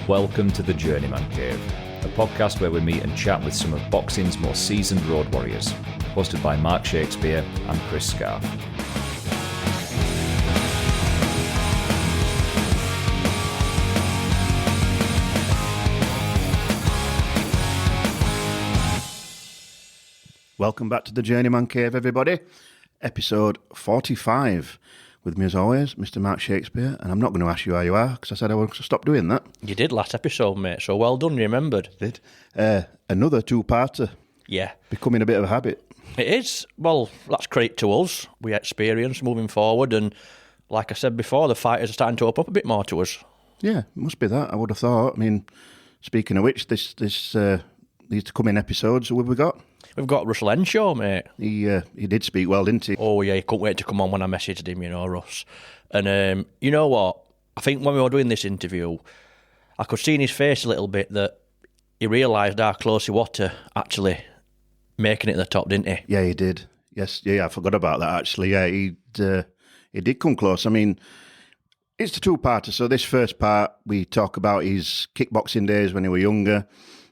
Welcome to the Journeyman Cave, a podcast where we meet and chat with some of boxing's most seasoned road warriors, hosted by Mark Shakespeare and Chris Scarfe. Welcome back to the Journeyman Cave, everybody. Episode 45. With me, as always, Mr. Mark Shakespeare. And I'm not going to ask you how you are, because I said I would stop doing that. You did last episode, mate, so well done, you remembered. Did. Another two-parter. Yeah. Becoming a bit of a habit. It is. Well, that's credit to us. We experience moving forward, and like I said before, the fighters are starting to open up a bit more to us. Yeah, it must be that, I would have thought. I mean, speaking of which, these to come in episodes. Who have we got? We've got Russell Henshaw, mate. He did speak well, didn't he? Oh, yeah, he couldn't wait to come on when I messaged him, Russ. And you know what? I think when we were doing this interview, I could see in his face a little bit that he realised how close he was to actually making it at the top, didn't he? Yeah, he did. Yes, yeah, I forgot about that, actually. Yeah, he did come close. I mean, it's a two-parter. So this first part, we talk about his kickboxing days when he was younger.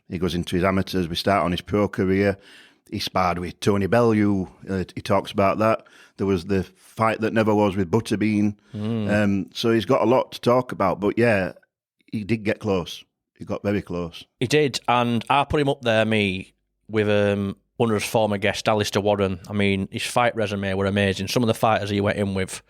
He goes into his amateurs. We start on his pro career. He sparred with Tony Bellew. He talks about that. There was the fight that never was with Butterbean. So he's got a lot to talk about. But yeah, he did get close. He got very close. He did, and I put him up there, with one of his former guests, Alistair Warren. I mean, his fight resume were amazing. Some of the fighters he went in with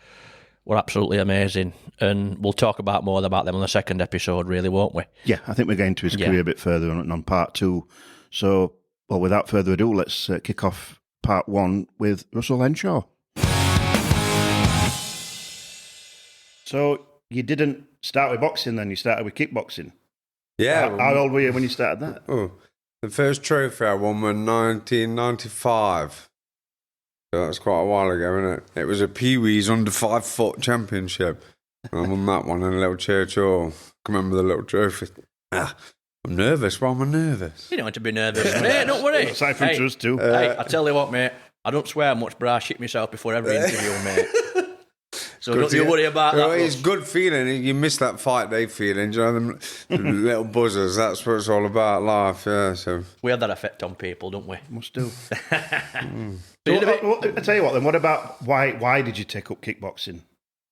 were absolutely amazing. And we'll talk about more about them on the second episode, really, won't we? Yeah, I think we're getting to his career a bit further on part two. So, well, without further ado, let's kick off part one with Russell Henshaw. So, you didn't start with boxing then, you started with kickboxing? Yeah. How old were you when you started that? Oh, the first trophy I won was 1995. So that's quite a while ago, isn't it? It was a Pee-wee's under 5 foot championship. I won that one in a little church hall. I can remember the little trophy. I'm nervous. Why am I nervous? You don't want to be nervous, mate. Don't worry. Aside from us too. Hey, I tell you what, mate. I don't swear much, but I shit myself before every interview, mate. So don't you worry about that. It's good feeling. You miss that fight day feeling. Do you know them little buzzers? That's what it's all about, life. Yeah. So we have that effect on people, don't we? Must do. So, I tell you what. Then, what about why did you take up kickboxing?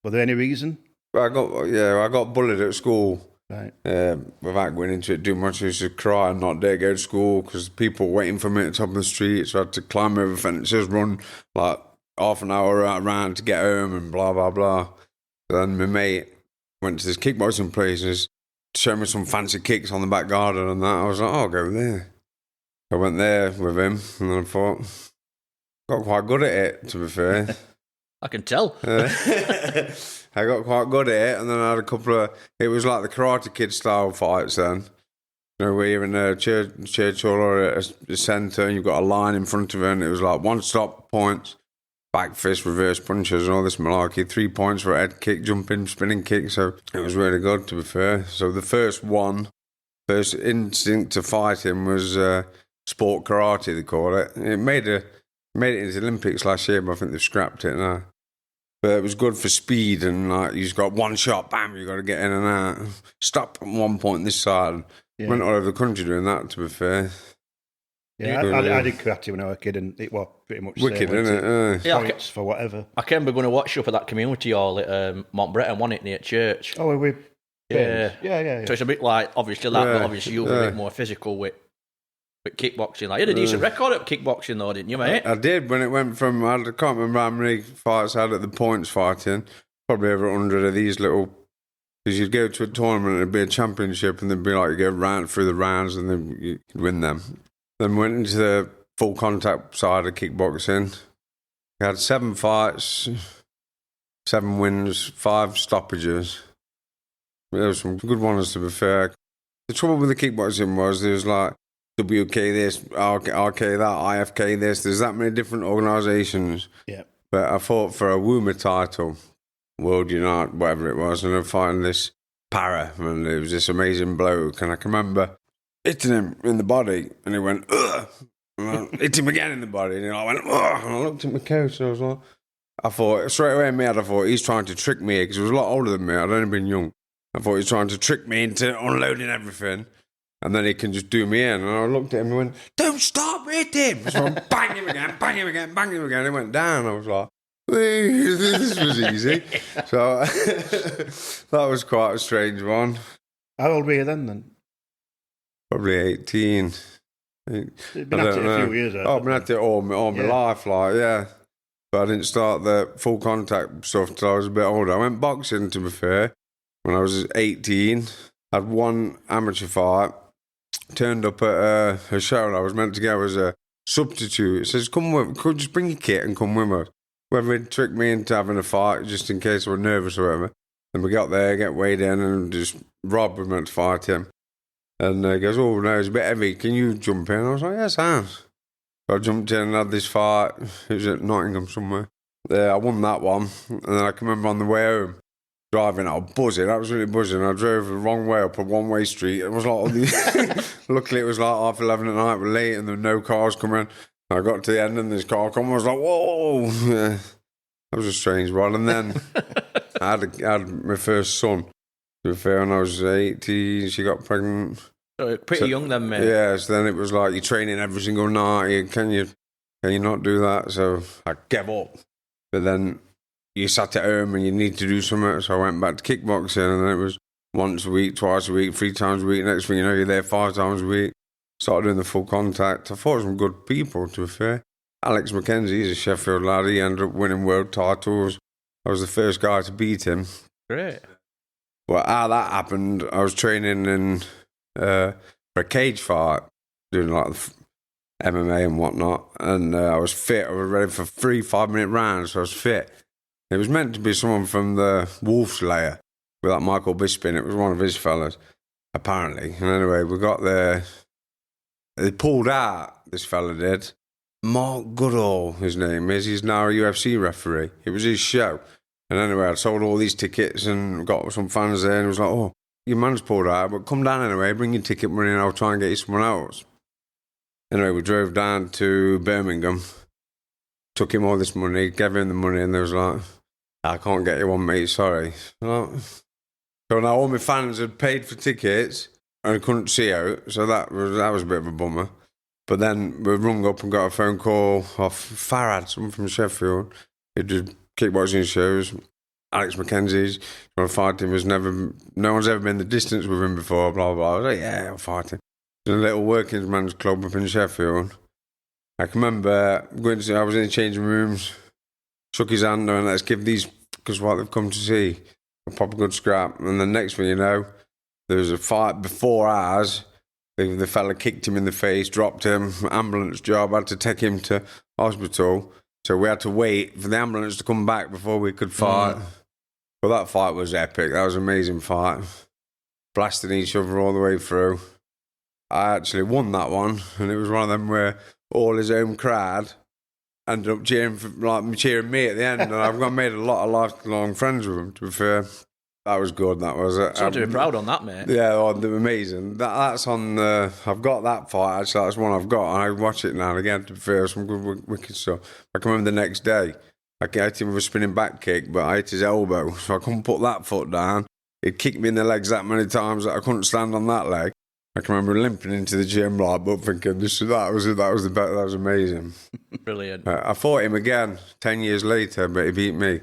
Was there any reason? I got bullied at school. Right. Without going into it too much, I used to cry and not dare go to school because people were waiting for me at the top of the street. So I had to climb over fences, run like half an hour around to get home and blah, blah, blah. Then my mate went to this kickboxing place and showed me some fancy kicks on the back garden and that. I was like, I'll go there. I went there with him and then I thought, got quite good at it, to be fair. I can tell. I got quite good at it, and then I had a couple of. It was like the Karate Kid style fights then. Where you're in a church hall or a centre, and you've got a line in front of it, and it was like 1 stop points, back fist, reverse punches, and all this malarkey. 3 points for a head kick, jumping, spinning kick. So it was really good, to be fair. So the first instinct to fighting was sport karate, they call it. It made it into the Olympics last year, but I think they've scrapped it now. But it was good for speed and like you just got one shot, bam, you got to get in and out. Stop at one point this side. Yeah. Went all over the country doing that, to be fair. Yeah, I did karate when I was a kid and it was pretty much wicked, isn't it? Points for whatever. I can remember going to watch you up at that community hall at Montbretton, wasn't it, near church? Oh, we yeah. Yeah. So it's a bit like, obviously that, but obviously you were a bit more physical with kickboxing. Like, you had a decent record at kickboxing though, didn't you, mate? I did when it went from, I can't remember how many fights I had at the points fighting, probably over 100 of these little, because you'd go to a tournament and it'd be a championship and they'd be like, you go round through the rounds and then you'd win them. Then went into the full contact side of kickboxing. I had 7 fights, 7 wins, 5 stoppages. There were some good ones, to be fair. The trouble with the kickboxing was there was like WK this, RK that, IFK this. There's that many different organisations. Yeah. But I fought for a WUMA title, World Unite, whatever it was, and I'm fighting this para, and it was this amazing bloke. And I can remember hitting him in the body, and he went, ugh. And I hit him again in the body, and I went, ugh. And I looked at my coach, and I was like, I thought, straight away in my head, I thought, he's trying to trick me, because he was a lot older than me. I'd only been young. I thought he's trying to trick me into unloading everything, and then he can just do me in. And I looked at him and went, don't stop, hit him. So I bang him again, bang him again, bang him again. He went down. I was like, this was easy. So that was quite a strange one. How old were you then? Probably 18. You've been at it a few years. I've been at it all my life, like, yeah. But I didn't start the full contact stuff till I was a bit older. I went boxing, to be fair, when I was 18. I had one amateur fight, turned up at a show, and I was meant to go as a substitute. It says, come with, could just bring your kit and come with us. Whether he'd trick me into having a fight just in case I was nervous or whatever. And we got there, get weighed in, and just Rob was meant to fight him. And he goes, oh, no, it's a bit heavy. Can you jump in? I was like, yes, I am. So I jumped in and had this fight. It was at Nottingham somewhere. I won that one. And then I can remember on the way home, driving, I was buzzing, absolutely buzzing. I drove the wrong way up a one-way street. It was like, luckily it was like 11:30 at night, we're late, and there were no cars coming. I got to the end, and this car come. I was like, whoa. Yeah. That was a strange one. And then I had my first son, to be fair, when I was 18. She got pregnant. So pretty young then, mate. Yeah, so then it was like, you're training every single night. Can you not do that? So I gave up. But then you sat at home and you need to do something. So I went back to kickboxing, and then it was once a week, twice a week, 3 times a week. Next thing you know, you're there 5 times a week. Started doing the full contact. I thought some good people, to be fair. Alex McKenzie, he's a Sheffield lad. He ended up winning world titles. I was the first guy to beat him. Great. Well, how that happened, I was training for a cage fight, doing like MMA and whatnot, and I was fit. I was ready for 3 5-minute rounds, so I was fit. It was meant to be someone from the Wolf Slayer, with that Michael Bisping. It was one of his fellas, apparently. And anyway, we got there. They pulled out, this fella did. Mark Goodall, his name is. He's now a UFC referee. It was his show. And anyway, I sold all these tickets and got some fans there, and it was like, oh, your man's pulled out, but come down anyway, bring your ticket money and I'll try and get you someone else. Anyway, we drove down to Birmingham, took him all this money, gave him the money, and they was like, I can't get you one, mate, sorry. So now all my fans had paid for tickets and couldn't see out, so that was a bit of a bummer. But then we rung up and got a phone call off Farad, someone from Sheffield, who did kickboxing shows. Alex McKenzie's trying to fight him. No one's ever been the distance with him before, blah, blah. I was like, yeah, I'll fight him. It's a little working man's club up in Sheffield. I can remember I was in the changing rooms, shook his hand, and let's give these, because what they've come to see, a proper good scrap. And the next thing you know, there was a fight before ours. The fella kicked him in the face, dropped him, ambulance job, had to take him to hospital. So we had to wait for the ambulance to come back before we could fight. But that fight was epic. That was an amazing fight. Blasting each other all the way through. I actually won that one, and it was one of them where all his home crowd ended up cheering me at the end, and I've made a lot of lifelong friends with him, to be fair. That was good, that was it. Something to be proud on that, mate. Yeah, they were amazing. That's on I've got that fight, actually, that's one I've got, and I watch it now and again, to be fair, some good wicked stuff. I can remember the next day, I hit him with a spinning back kick, but I hit his elbow, so I couldn't put that foot down. He'd kicked me in the legs that many times that I couldn't stand on that leg. I can remember limping into the gym like, but thinking that was amazing. Brilliant. I fought him again 10 years later, but he beat me.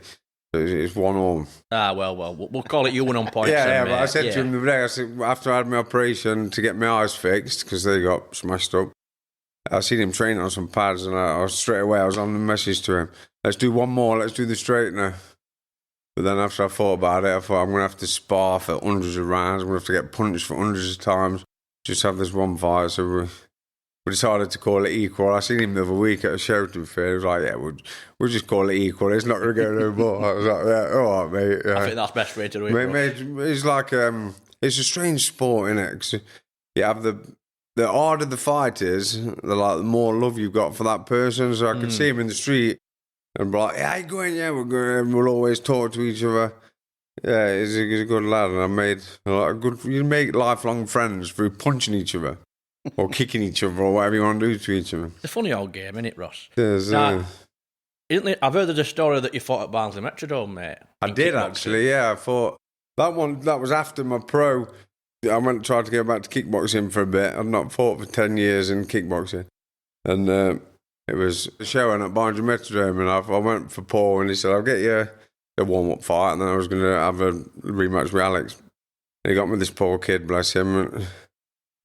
It's 1-1. Well, we'll call it you won on points. But I said to him the other day, I said, after I had my operation to get my eyes fixed, because they got smashed up, I seen him training on some pads, and I was straight away, I was on the message to him, let's do one more, let's do the straightener. But then after I thought about it, I thought, I'm going to have to spar for hundreds of rounds, I'm going to have to get punched for hundreds of times, just have this one fight. So we decided to call it equal. I seen him the other week at a show, to be fair. He was like, yeah, we'll just call it equal. It's not going to go no more. I was like, yeah, all right, mate. Yeah. I think that's the best way to do it. Mate, it's like, it's a strange sport, innit? Because you have the harder the fight is, the more love you've got for that person. So I could see him in the street and be like, yeah, how you going? Yeah, we're going. And we'll always talk to each other. Yeah, he's a good lad, and I made a lot of good. You make lifelong friends through punching each other. or kicking each other or whatever you want to do to each other. It's a funny old game, isn't it, Ross? There's, Isn't it? I've heard of the story that you fought at Barnsley Metrodome, mate. I did actually, yeah. I thought that was after my pro. I tried to go back to kickboxing for a bit. I'd not fought for 10 years in kickboxing. And it was a show at Barnsley Metrodome, and I went for Paul, and he said, I'll get you a warm-up fight, and then I was going to have a rematch with Alex. And he got me this poor kid, bless him.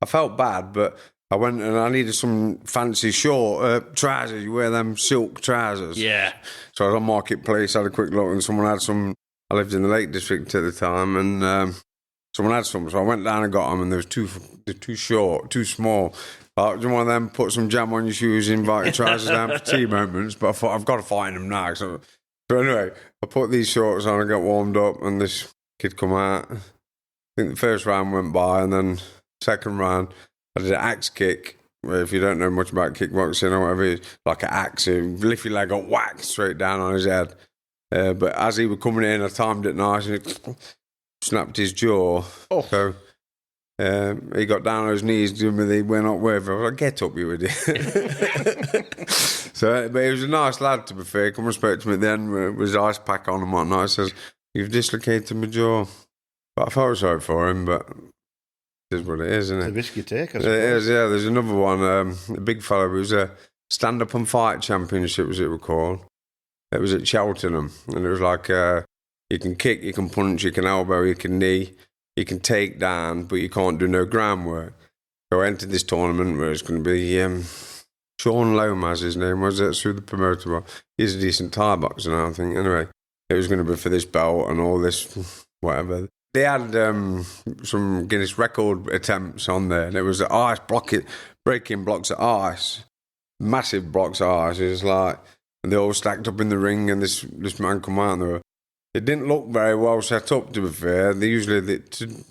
I felt bad, but I went and I needed some fancy short trousers. You wear them silk trousers. Yeah. So I was on Marketplace, had a quick look, and someone had some. I lived in the Lake District at the time, and someone had some. So I went down and got them, and they're too short, too small. Do you want them put some jam on your shoes, invite your trousers down for tea moments? But I thought, I've got to find them now. So anyway, I put these shorts on, I got warmed up, and this kid come out. I think the first round went by, and then second round, I did an axe kick. If you don't know much about kickboxing or whatever, it's like an axe. You lift your leg up, whack, straight down on his head. But as he was coming in, I timed it nice, and he snapped his jaw. Oh. So he got down on his knees, doing me the went up with. I was like, get up, you idiot. But he was a nice lad, to be fair. Come and spoke to me then with his ice pack on and whatnot. He says, you've dislocated my jaw. But I felt sorry for him, but it is what it is, isn't it? It's a risk you take, I suppose. suppose. It is, yeah. There's another one, a big fellow. It was a stand-up and fight championship, as it was called. It was at Cheltenham, and it was like you can kick, you can punch, you can elbow, you can knee, you can take down, but you can't do no groundwork. So I entered this tournament where it's going to be Sean Lomas, his name was. That's who the promoter was. He's a decent Thai boxer now, I think. Anyway, it was going to be for this belt and all this, whatever. They had some Guinness record attempts on there, and it was ice breaking blocks of ice, massive blocks of ice. It was like, and they all stacked up in the ring, and this man come out, and it didn't look very well set up, to be fair. They usually, to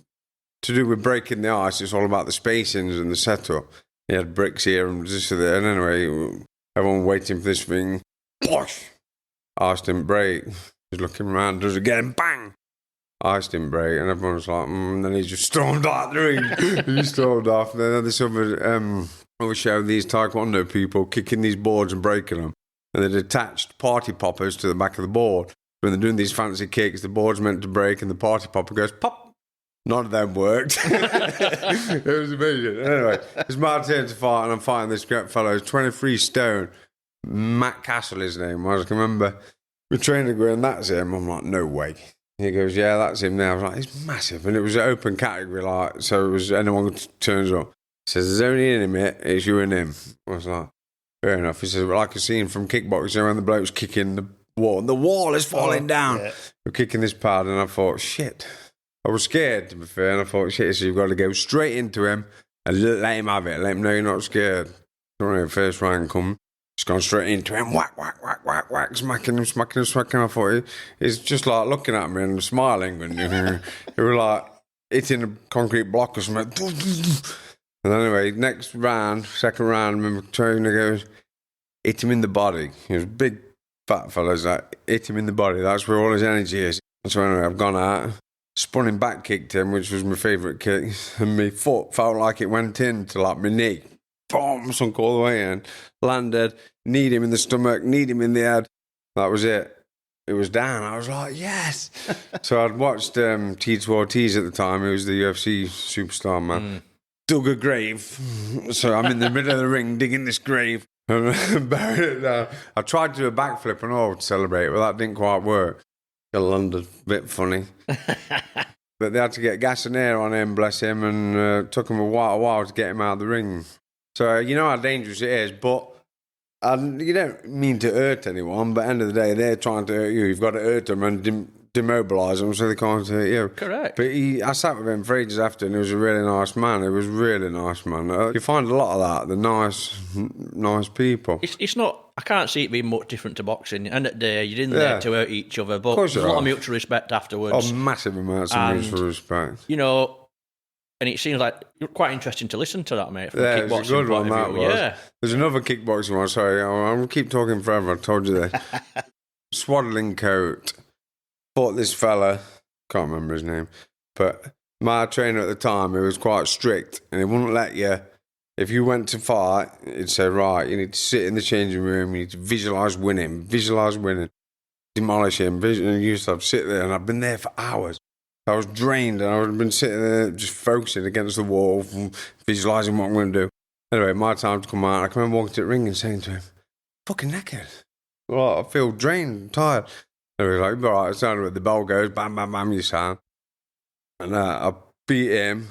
do with breaking the ice, it's all about the spacings and the setup. He had bricks here and this and there, and anyway, everyone waiting for this thing. Bosh! Ice didn't break. He's looking around, does it again, bang! Ice didn't break, and everyone was like, and then he just stormed out the ring. He stormed off. And then had this other show, these Taekwondo people kicking these boards and breaking them. And they'd attached party poppers to the back of the board. When they're doing these fancy kicks, the board's meant to break, and the party popper goes, pop. None of them worked. It was amazing. Anyway, it's my turn to fight, and I'm fighting this great fellow. He's 23 stone. Matt Castle, his name was. I can remember the trainer going, that's him. I'm like, no way. He goes, yeah, that's him now. I was like, he's massive. And it was an open category, like, so it was anyone turns up. He says, there's only an mate, it's you and him. I was like, fair enough. He says, well, like a scene from kickboxing when the bloke's kicking the wall. The wall is falling down. Yeah. We're kicking this pad, and I thought, shit. I was scared, to be fair, and I thought, shit, so you've got to go straight into him and let him have it. Let him know you're not scared. First round come. Just gone straight into him, whack, whack, whack, whack, whack, smacking him. I thought, he's just like looking at me and smiling. And it was like hitting a concrete block or something. And anyway, next round, second round, remember trainer goes, hit him in the body. He was a big, fat fella, like, hit him in the body. That's where all his energy is. So anyway, I've gone out, spun him back, kicked him, which was my favourite kick. And my foot felt like it went into like my knee. Boom, sunk all the way in, landed, kneed him in the stomach, kneed him in the head. That was it. It was down. I was like, yes. So I'd watched T2 Ortiz at the time. He was the UFC superstar, man. Dug a grave. So I'm in the middle of the ring digging this grave and buried it down. I tried to do a backflip and all to celebrate, but that didn't quite work. It landed a bit funny. But they had to get gas and air on him, bless him, and took him a while to get him out of the ring. So you know how dangerous it is, but you don't mean to hurt anyone, but at the end of the day, they're trying to hurt you. You've got to hurt them and demobilise them so they can't hurt you. Correct. But I sat with him for ages after, and he was a really nice man. He was a really nice man. You find a lot of that, the nice people. It's not, I can't see it being much different to boxing. End of the day, you're in there to hurt each other, but there's a lot of mutual respect afterwards. Oh, massive amounts of mutual respect. You know, and it seems like quite interesting to listen to that, mate, from a kickboxing it's a good point one, of view. That was. Yeah. There's another kickboxing one, sorry, I'm going to keep talking forever, I told you this. Swaddling coat. Fought this fella, can't remember his name, but my trainer at the time, he was quite strict, and he wouldn't let you if you went to fight, it'd say, right, you need to sit in the changing room, you need to visualise winning, demolish him, and you used to have to sit there, and I've been there for hours. I was drained, and I've been sitting there just focusing against the wall, visualising what I'm going to do. Anyway, my time to come out, I can remember walking to the ring and saying to him, fucking knackered. Well, I feel drained, tired. And he was like, all right, it's time, the bell goes, bam, bam, bam, you sound. And I beat him.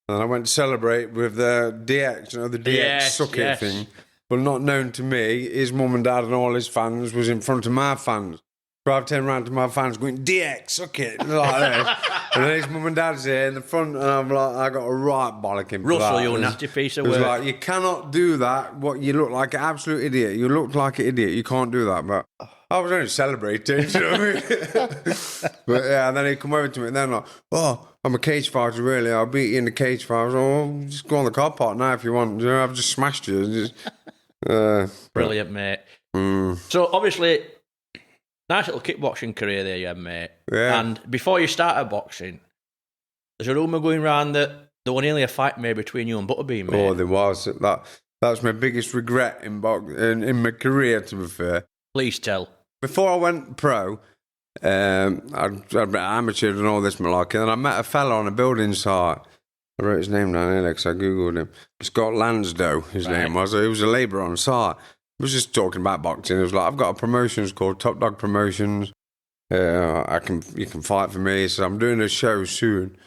And I went to celebrate with the DX, the DX suck it thing. But not known to me, his mum and dad and all his fans was in front of my fans. So I've turned around to my fans going, DX, suck it, like this. And then his mum and dad's here in the front, and I'm like, I got a right bollocking for Russell, that. you nasty piece of work. It was work. like, you cannot do that. What, you look like an absolute idiot. You look like an idiot. You can't do that. But I was only celebrating, you know what I mean? But yeah, and then he come over to me, and then like, oh, I'm a cage fighter, really. I'll beat you in the cage fight. I was like, oh, just go on the car park now if you want. I've just smashed you. Brilliant, mate. So obviously, nice little kickboxing career there you had, mate. Yeah. And before you started boxing, there's a rumour going around that there was nearly a fight made between you and Butterbean, mate. Oh, there was. That was my biggest regret in my career, to be fair. Please tell. Before I went pro, I'd been amateur and all this malarkey, and I met a fella on a building site. I wrote his name down here because I googled him. Scott Lansdow, his name was. He was a labourer on site. He was just talking about boxing. It was like, I've got a promotions called Top Dog Promotions. You can fight for me. So I'm doing a show soon.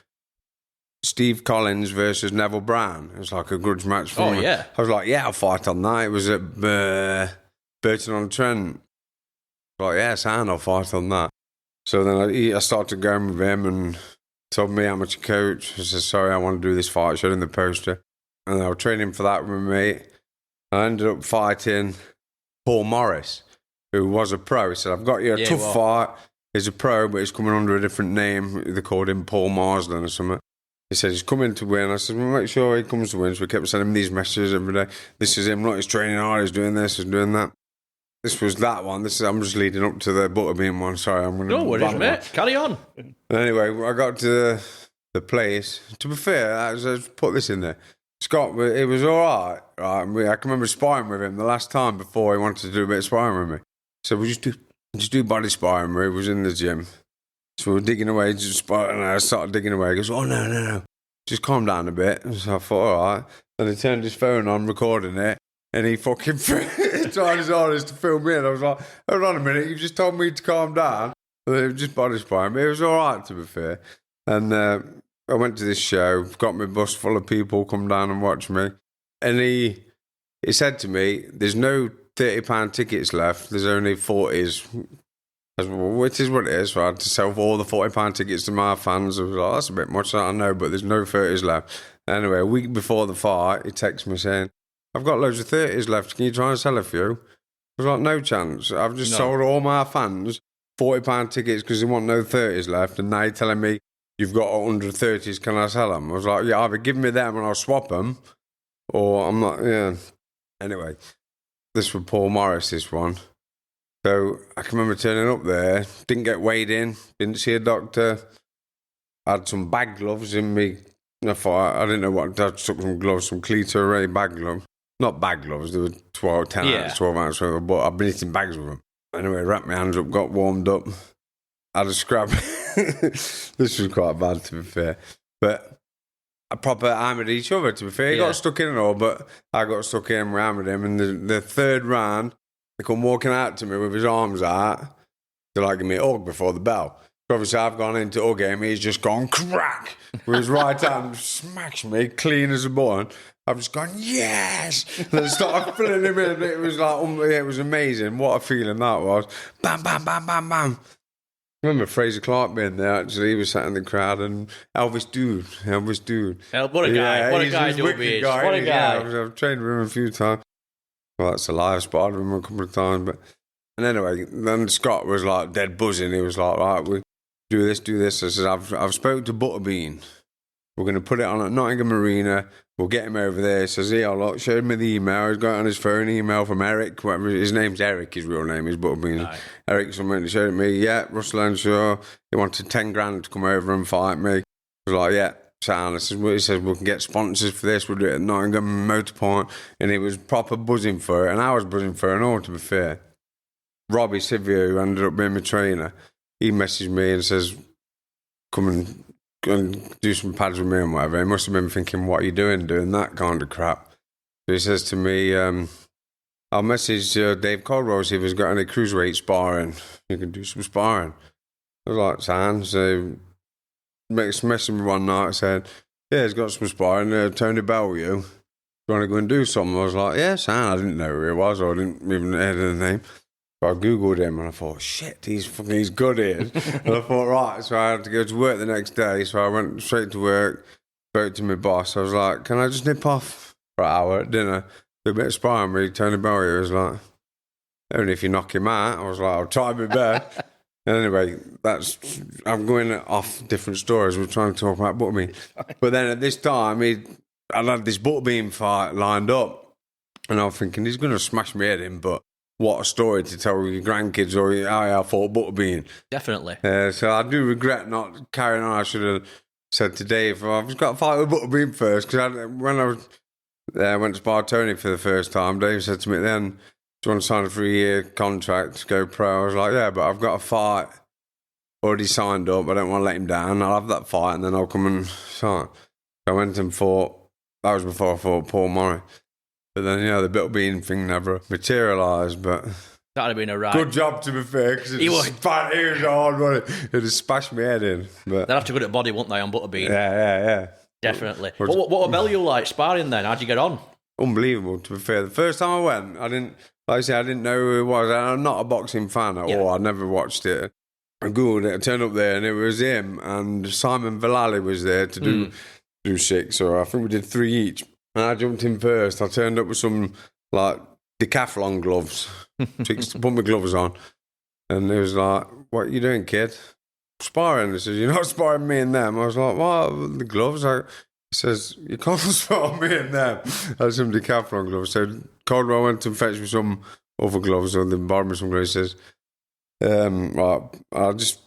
Steve Collins versus Neville Brown. It was like a grudge match for me. Yeah. I was like, yeah, I'll fight on that. It was at Burton-on-Trent. Like, yeah, sound, I'll fight on that. So then I started going with him and told me amateur coach. I said, sorry, I want to do this fight. Showed him the poster. And I was training for that with me. I ended up fighting Paul Morris, who was a pro. He said, I've got you a tough fight. He's a pro, but he's coming under a different name. They called him Paul Marsden or something. He said, he's coming to win. I said, well, make sure he comes to win. So we kept sending him these messages every day. This is him. Look, he's training hard. He's doing this. He's doing that. This was that one. I'm just leading up to the Butterbean one. Sorry, I'm going to... No worries, mate. Carry on. Anyway, I got to the place. To be fair, I put this in there. Scott, it was all right. I can remember sparring with him the last time before he wanted to do a bit of sparring with me. So we just do body sparring where he was in the gym. So we were digging away, just sparring, and I started digging away. He goes, oh, no. Just calm down a bit. So I thought, all right. Then he turned his phone on, recording it, and he fucking tried his hardest to film me. And I was like, hold on a minute, you just told me to calm down. And then it was just body sparring. But it was all right, to be fair. And I went to this show, got my bus full of people come down and watch me. And he said to me, there's no £30 tickets left. There's only 40s. Which is what it is. So I had to sell all the £40 tickets to my fans. I was like, that's a bit much, I know, but there's no 30s left. Anyway, a week before the fight, he texted me saying, I've got loads of 30s left. Can you try and sell a few? I was like, no chance. I've just sold all my fans £40 tickets because they want no 30s left. And now you're telling me you've got 130s, can I sell them? I was like, yeah, either give me them and I'll swap them, or I'm not, yeah. Anyway, this was Paul Morris, this one. So I can remember turning up there, didn't get weighed in, didn't see a doctor. I had some bag gloves in me. I thought, I didn't know what, I took some gloves, some Cleato Ray bag gloves. Not bag gloves, they were 10 ounce, 12 ounce, but I've been eating bags with them. Anyway, wrapped my hands up, got warmed up, had a scrap. This was quite bad, to be fair. But I proper hammered each other, to be fair. He got stuck in and all, but I got stuck in, we hammered him. And the third round, he come walking out to me with his arms out to like give me a hug before the bell. So obviously I've gone into hug him, he's just gone crack with his right hand, smacks me clean as a button. I've just gone, yes! And I started filling him in. It was like, it was amazing. What a feeling that was. Bam, bam, bam, bam, bam. I remember Fraser Clark being there, actually. He was sat in the crowd, and Elvis Dude. What a guy. What a guy, Dobie is. What a guy. I've trained with him a few times. Well, that's a lie. I've sparred with him a couple of times. And anyway, then Scott was like dead buzzing. He was like, right, we do this. I said, I've spoken to Butterbean. We're going to put it on at Nottingham Arena. We'll get him over there. He says, yeah, look, showed me the email. He's got it on his phone, email from Eric. Whatever. His name's Eric, his real name is Butterbean. Right. Eric, something, he showed it me. Yeah, Russell Henshaw. He wanted 10 grand to come over and fight me. I was like, yeah, sound. He says, we can get sponsors for this, we'll do it at Nottingham Motorpoint. And he was proper buzzing for it, and I was buzzing for it and all, to be fair. Robbie Sivio, who ended up being my trainer, he messaged me and says, come and do some pads with me and whatever. He must have been thinking, what are you doing that kind of crap? So he says to me, I'll message Dave Caldwell, see if he's got any cruiserweight sparring. You can do some sparring. I was like, Sam, so messaged me one night, said, yeah, he's got some sparring, Tony Bellew. You want to go and do something? I was like, yeah, Sam. I didn't know who he was, or I didn't even hear the name. So I Googled him and I thought, shit, he's good here. And I thought, right, so I had to go to work the next day. So I went straight to work, spoke to my boss. I was like, can I just nip off for an hour at dinner, do a bit of sparring with Tony Bellew? He was like, only if you knock him out. I was like, I'll try my best. And anyway, I'm going off different stories. We're trying to talk about Butterbean. But then at this time, I'd had this Butterbean fight lined up. And I was thinking, he's going to smash my head in, but what a story to tell your grandkids, or how I fought Butterbean. Definitely. So I do regret not carrying on. I should have said to Dave, I've just got to fight with Butterbean first. Because when I went to spar Tony for the first time, Dave said to me then, do you want to sign a 3-year contract to go pro? I was like, yeah, but I've got a fight already signed up. I don't want to let him down. I'll have that fight and then I'll come and sign. So I went and fought. That was before I fought Paul Murray. But then, the Butterbean thing never materialised. But that'd have been a right. Good job, to be fair, because he was hard, wasn't it? It just smashed my head in. But they'd have to go to body, wouldn't they, on Butterbean? Yeah. Definitely. What were Bellew like sparring then? How'd you get on? Unbelievable, to be fair. The first time I went, I didn't know who it was. I'm not a boxing fan at all. I never watched it. I Googled it, I turned up there, and it was him, and Simon Vallely was there to do 6, so I think we did 3 each. And I jumped in first. I turned up with some, decathlon gloves, to put my gloves on. And he was like, what are you doing, kid? Sparring. He says, you're not sparring me and them. I was like, what? The gloves? He says, you can't spar me and them. I had some decathlon gloves. So Caldwell went to fetch me some other gloves, or they borrowed me some gloves. He says, I just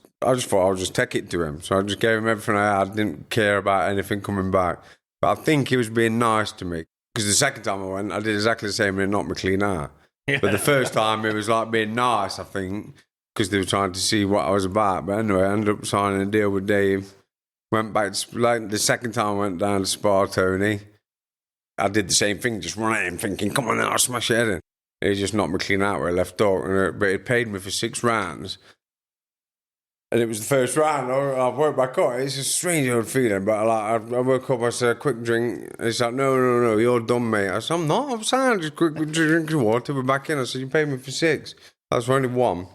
thought I'll just take it to him. So I just gave him everything I had. Didn't care about anything coming back. But I think he was being nice to me. Because the second time I went, I did exactly the same and it knocked me clean out. But the first time, it was like being nice, I think, because they were trying to see what I was about. But anyway, I ended up signing a deal with Dave. Went back, the second time I went down to spar Tony, I did the same thing, just run at him thinking, come on now, I'll smash your head in. He just knocked me clean out where I left off. But he paid me for 6 rounds. And it was the first round. I woke back up. It's a strange old feeling, but I woke up. I said, "Quick drink." He's like, "No, you're done, mate." I said, "I'm not. I'm saying just quick drink of water. We're back in." I said, "You paid me for 6. That's only 1."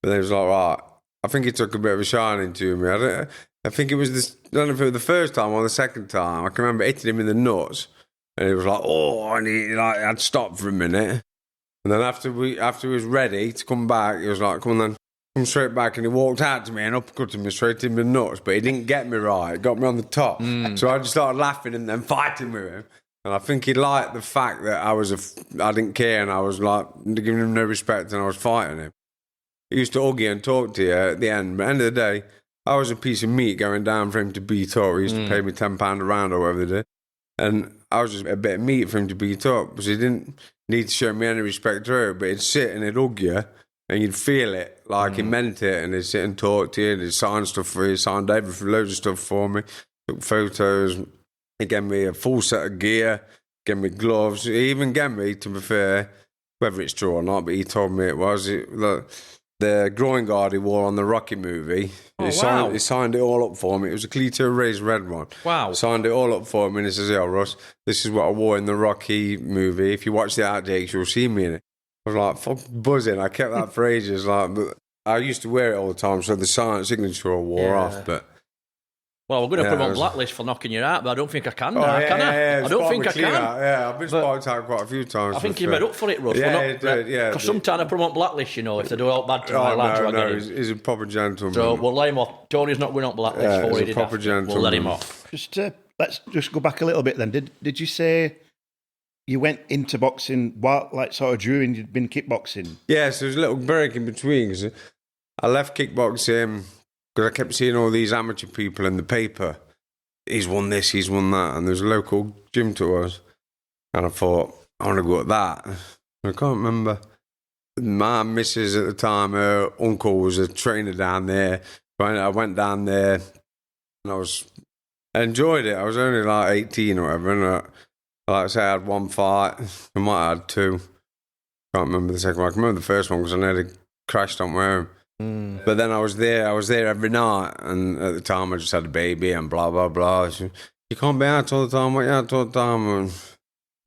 But then he was like, "Right." I think he took a bit of a shining to me. I think it was this. I don't know if it was the first time or the second time. I can remember hitting him in the nuts, and he was like, "Oh," and I'd stopped for a minute, and then after he was ready to come back, he was like, "Come on then." Come straight back, and he walked out to me and uppercutted me straight in the nuts, but he didn't get me right. It got me on the top. So I just started laughing and then fighting with him. And I think he liked the fact that I didn't care, and I was like giving him no respect, and I was fighting him. He used to hug you and talk to you at the end, but at the end of the day, I was a piece of meat going down for him to beat up. He used to pay me £10 a round or whatever they did. And I was just a bit of meat for him to beat up, because he didn't need to show me any respect through it, but he'd sit and he'd hug you. And you'd feel it, like he meant it, and he'd sit and talk to you, and he'd sign stuff for you, signed everything, loads of stuff for me, took photos, he gave me a full set of gear, gave me gloves, he even gave me, to be fair, whether it's true or not, but he told me it was, the groin guard he wore on the Rocky movie, he signed it all up for me. It was a Cleto Ray's red one. Wow. Signed it all up for me, and he says, "Yeah, Russ, this is what I wore in the Rocky movie. If you watch the outtakes, you'll see me in it." I was like, fuck, buzzing. I kept that for ages. But I used to wear it all the time, so the signature all wore off. But well, we're going to put him on blacklist for knocking you out, but I don't think I can now, can I? Yeah, I don't think I can. Yeah, I've been sparked out quite a few times. I think you made up for it, Russ. Yeah, because sometimes I put him on blacklist, if they do all bad to my lads. No, he's a proper gentleman. So we'll let him off. Tony's not going on blacklist for he's a proper gentleman. We'll let him off. Let's just go back a little bit then. Did you say you went into boxing during you'd been kickboxing? Yeah, so there's a little break in between. Cause I left kickboxing because I kept seeing all these amateur people in the paper. he's won this, he's won that. And there's a local gym to us. And I thought, I want to go at that. I can't remember. My missus at the time, her uncle was a trainer down there. I went down there and I enjoyed it. I was only like 18 or whatever. And like I say, I had one fight. I might have had two. Can't remember the second one. I can remember the first one because I nearly crashed on my own. But then I was there every night. And at the time, I just had a baby and blah, blah, blah. So, you can't be out all the time. What you out all the time? And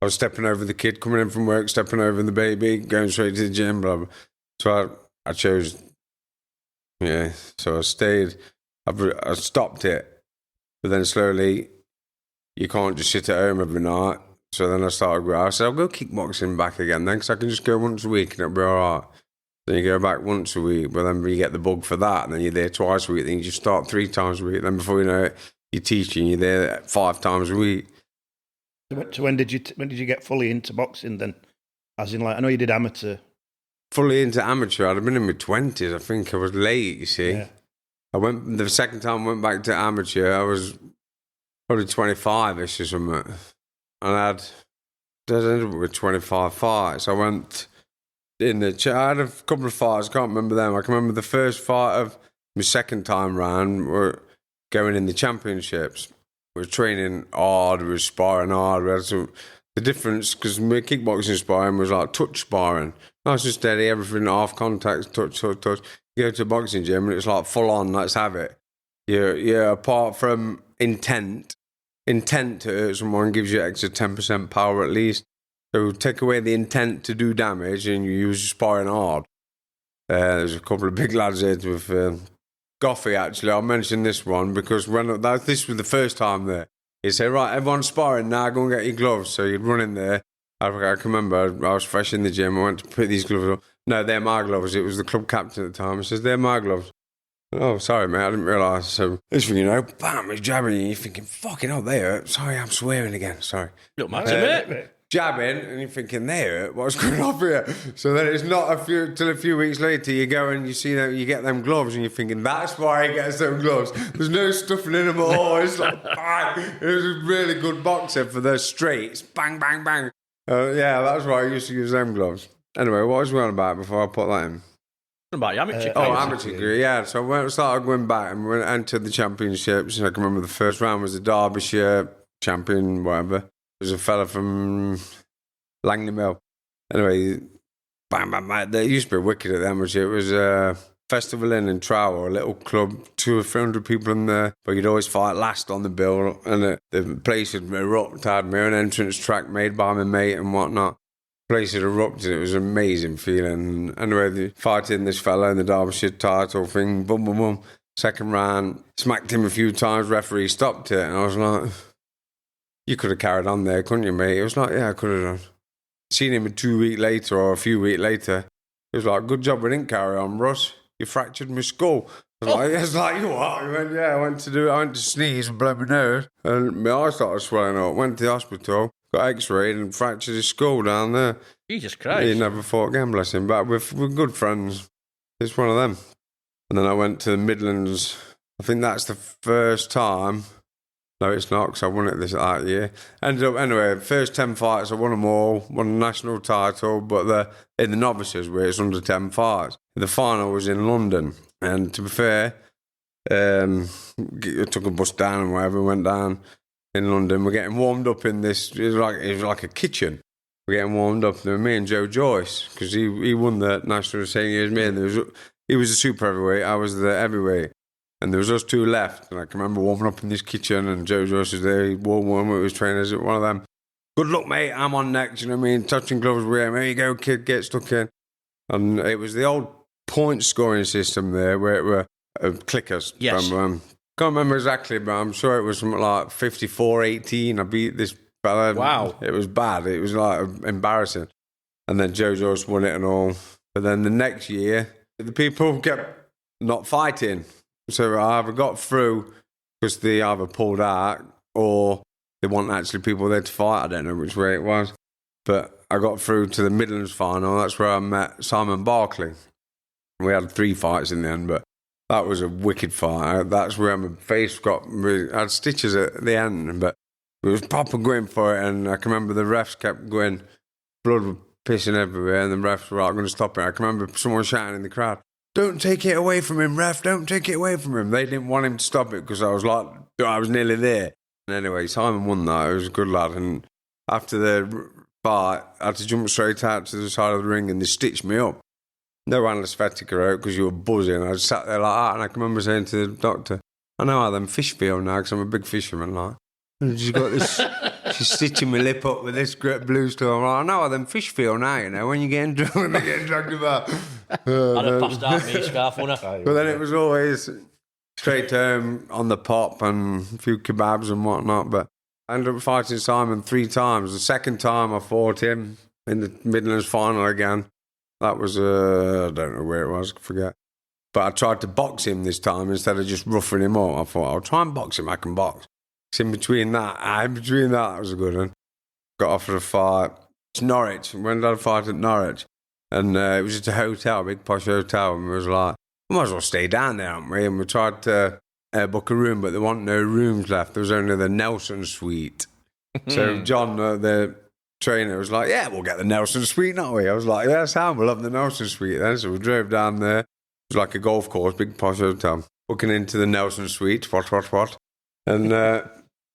I was stepping over the kid coming in from work, stepping over the baby, going straight to the gym, blah, blah. So I chose, yeah. So I stayed. I stopped it. But then slowly, you can't just sit at home every night. So then I said, I'll go kickboxing back again then, because I can just go once a week and it'll be all right. Then you go back once a week, but then you get the bug for that, and then you're there twice a week, then you just start 3 times a week. Then before you know it, you're teaching, you're there 5 times a week. So when did you get fully into boxing then? As in, like, I know you did amateur. Fully into amateur, I'd have been in my 20s. I think I was late, you see. Yeah. The second time I went back to amateur, I was probably 25-ish or something. And I ended up with 25 fights. I went I had a couple of fights, I can't remember them. I can remember the first fight of my second time round, we're going in the championships. We were training hard, we were sparring hard. The difference, because my kickboxing sparring was like touch sparring. Nice and steady, everything half contact, touch. You go to a boxing gym and it's like full on, let's have it. You're apart from intent to hurt someone gives you extra 10% power at least. So take away the intent to do damage and you use sparring hard. There's a couple of big lads here with Scarfe, actually. I'll mention this one because this was the first time there. He'd say, right, everyone's sparring now, go and get your gloves. So you'd run in there. I can remember I was fresh in the gym. I went to put these gloves on. No, they're my gloves. It was the club captain at the time. He says, they're my gloves. Oh, sorry, mate, I didn't realise. So, this thing, bam, he's jabbing you. You're thinking, fucking hell, they hurt. Sorry, I'm swearing again. Sorry. Don't matter, mate. Jabbing, and you're thinking, they hurt. What's going on here? So then it's not till a few weeks later, you go and you see that you get them gloves, and you're thinking, that's why he gets them gloves. There's no stuffing in them at all. It's like, bang. It was a really good boxer for the straights. Bang, bang, bang. Yeah, that's why I used to use them gloves. Anyway, what was we on about before I put that in? About amateur. Amateur career, yeah. So when I started going back and we entered the championships, I can remember the first round was the Derbyshire champion, whatever. It was a fella from Langley Mill. Anyway, bang, bang, bang. They used to be wicked at the amateur. It was a festival in Trower, a little club, 200 or 300 people in there, but you'd always fight last on the bill, and the place had erupted. I had my own entrance track made by my mate and whatnot. Place had erupted. It was an amazing feeling. Anyway, fighting this fella in the Derbyshire title thing, boom, boom, boom. Second round, smacked him a few times, referee stopped it, and I was like, you could have carried on there, couldn't you, mate? It was like, yeah, I could have done. Seen him a few weeks later, it was like, good job we didn't carry on, Russ. You fractured my skull. I was like, what? He went, yeah, I went to sneeze and blow my nose, and my eye started swelling up. Went to the hospital. Got x-rayed and fractured his skull down there. Jesus Christ. He never fought again, bless him. But we're good friends. It's one of them. And then I went to the Midlands. I think that's the first time. No, it's not, because I won it that year. Ended up, anyway, first 10 fights, I won them all. Won the national title, but in the novices, where it's under 10 fights. The final was in London. And to be fair, I took a bus down and whatever, went down in London. We're getting warmed up in this. It was like a kitchen. We're getting warmed up. There were me and Joe Joyce, because he won the national the same year as me. And he was a super heavyweight. I was the heavyweight. And there was us two left. And I can remember warming up in this kitchen, and Joe Joyce was there. He wore one with his trainers. One of them. Good luck, mate. I'm on next. You know what I mean? Touching gloves with him. There you go, kid. Get stuck in. And it was the old point scoring system there, where it were clickers. Yes. From, can't remember exactly, but I'm sure it was something like 54-18. I beat this fella. Wow. It was bad. It was like embarrassing. And then Joe Joyce won it and all. But then the next year, the people kept not fighting. So I either got through because they either pulled out or they weren't actually people there to fight. I don't know which way it was. But I got through to the Midlands final. That's where I met Simon Barkley. We had 3 fights in the end, but That was a wicked fight. That's where my face got... I had stitches at the end, but it was proper going for it, and I can remember the refs kept going, blood was pissing everywhere, and the refs were like, going to stop it. I can remember someone shouting in the crowd, "Don't take it away from him, ref, don't take it away from him." They didn't want him to stop it because I was nearly there. And anyway, Simon won that. He was a good lad, and after the fight, I had to jump straight out to the side of the ring, and they stitched me up. No anaesthetic out because you were buzzing. I just sat there like that, and I can remember saying to the doctor, "I know how them fish feel now because I'm a big fisherman, like." And she's got this, she's stitching my lip up with this great blue stuff. I'm like, "I know how them fish feel now, you know, when you're getting drunk and they're getting dragged about." I'd have passed out me, Scarfe, wouldn't I? But then it was always straight home on the pop and a few kebabs and whatnot. But I ended up fighting Simon 3 times. The second time I fought him in the Midlands final again. That was, I don't know where it was, I forget. But I tried to box him this time instead of just roughing him up. I thought, I'll try and box him, I can box. In between that, that was a good one. Got offered a fight. It's Norwich. When did I fight at Norwich? And it was just a hotel, a big posh hotel. And we was like, we might as well stay down there, haven't we? And we tried to book a room, but there weren't no rooms left. There was only the Nelson Suite. So John, the trainer, was like, "Yeah, we'll get the Nelson Suite, not we?" I was like, "Yeah, Sam, we'll have the Nelson Suite then." So we drove down there. It was like a golf course, big posh hotel. Booking into the Nelson Suite, what. And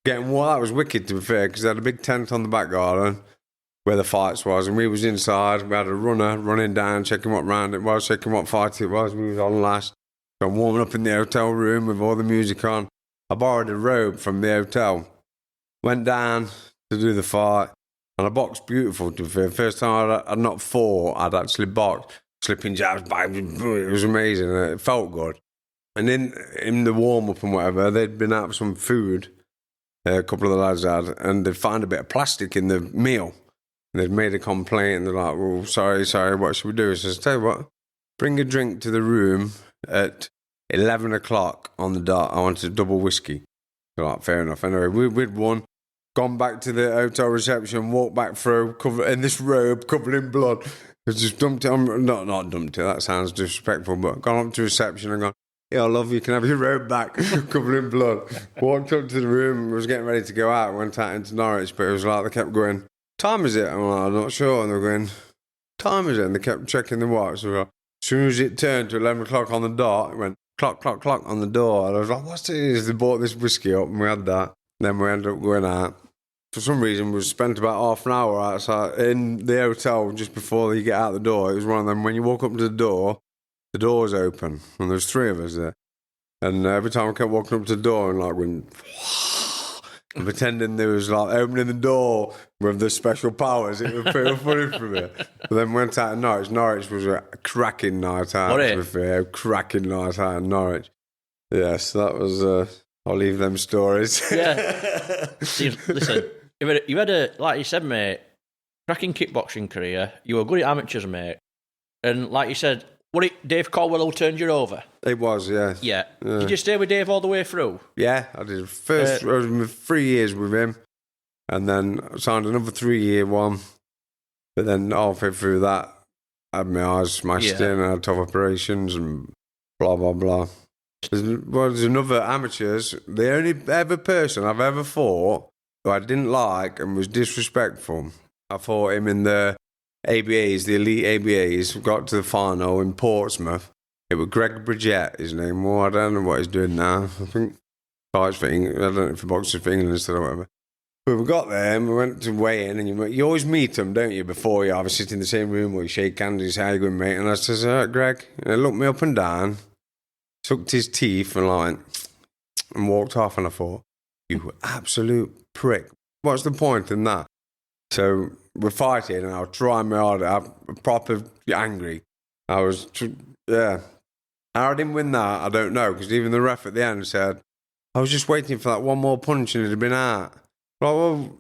getting what that was wicked, to be fair, because they had a big tent on the back garden where the fights was, and we was inside. We had a runner running down, checking what round it was, checking what fight it was. We was on last. So I'm warming up in the hotel room with all the music on. I borrowed a robe from the hotel, went down to do the fight, and I boxed beautiful, to be fair. First time I'd not fought, I'd actually boxed. Slipping jabs, it was amazing. It felt good. And in the warm-up and whatever, they'd been out for some food, a couple of the lads had, and they'd find a bit of plastic in the meal. And they'd made a complaint, and they're like, "Well, sorry, what should we do?" I says, "Tell you what, bring a drink to the room at 11 o'clock on the dot. I wanted a double whiskey." They're like, "Fair enough." Anyway, we'd won, gone back to the hotel reception, walked back through, in this robe, covered in blood. I just dumped it on, not dumped it, that sounds disrespectful, but gone up to reception and gone, "Yeah, love, you can have your robe back," covered in blood. Walked up to the room, was getting ready to go out, went out into Norwich, but it was like they kept going, "Time is it?" I'm like, "I'm not sure." And they were going, "Time is it?" And they kept checking the watch. So like, as soon as it turned to 11 o'clock on the dot, it went clock, clock, clock on the door. And I was like, "What's this?" They bought this whiskey up and we had that. Then we ended up going out. For some reason, we spent about half an hour outside in the hotel just before you get out the door. It was one of them, when you walk up to the door's open, and there's 3 of us there. And every time I kept walking up to the door and like going, and pretending there was like opening the door with the special powers, it was pretty funny for me. But then went out in Norwich. Norwich was a cracking night out, to be fair. Cracking night out in Norwich. Yes, that was, I'll leave them stories. Yeah. See, listen, you had a, like you said, mate, cracking kickboxing career. You were good at amateurs, mate. And like you said, what it Dave Caldwell who turned you over? It was, yeah. Yeah. Did you stay with Dave all the way through? Yeah, I did. First, I was 3 years with him, and then I signed another 3-year one. But then halfway through that, I had my eyes smashed in, I had tough operations and blah, blah, blah. There's another amateurs. The only ever person I've ever fought who I didn't like and was disrespectful, I fought him in the ABAs, the elite ABAs. We got to the final in Portsmouth. It was Greg Bridgette, his name. Well, I don't know what he's doing now. I think fights for England. I don't know if he boxes for England instead or whatever. But we got there and we went to weigh in, and you always meet them, don't you, before you either sit in the same room or you shake hands and say, "How you going, mate?" And I says, "All right, Greg." And he looked me up and down, sucked his teeth and walked off, and I thought, "You absolute prick. What's the point in that?" So we're fighting, and I was trying my hardest. I'm proper angry. I was, How I didn't win that, I don't know, because even the ref at the end said, "I was just waiting for that one more punch and it'd have been out." Well,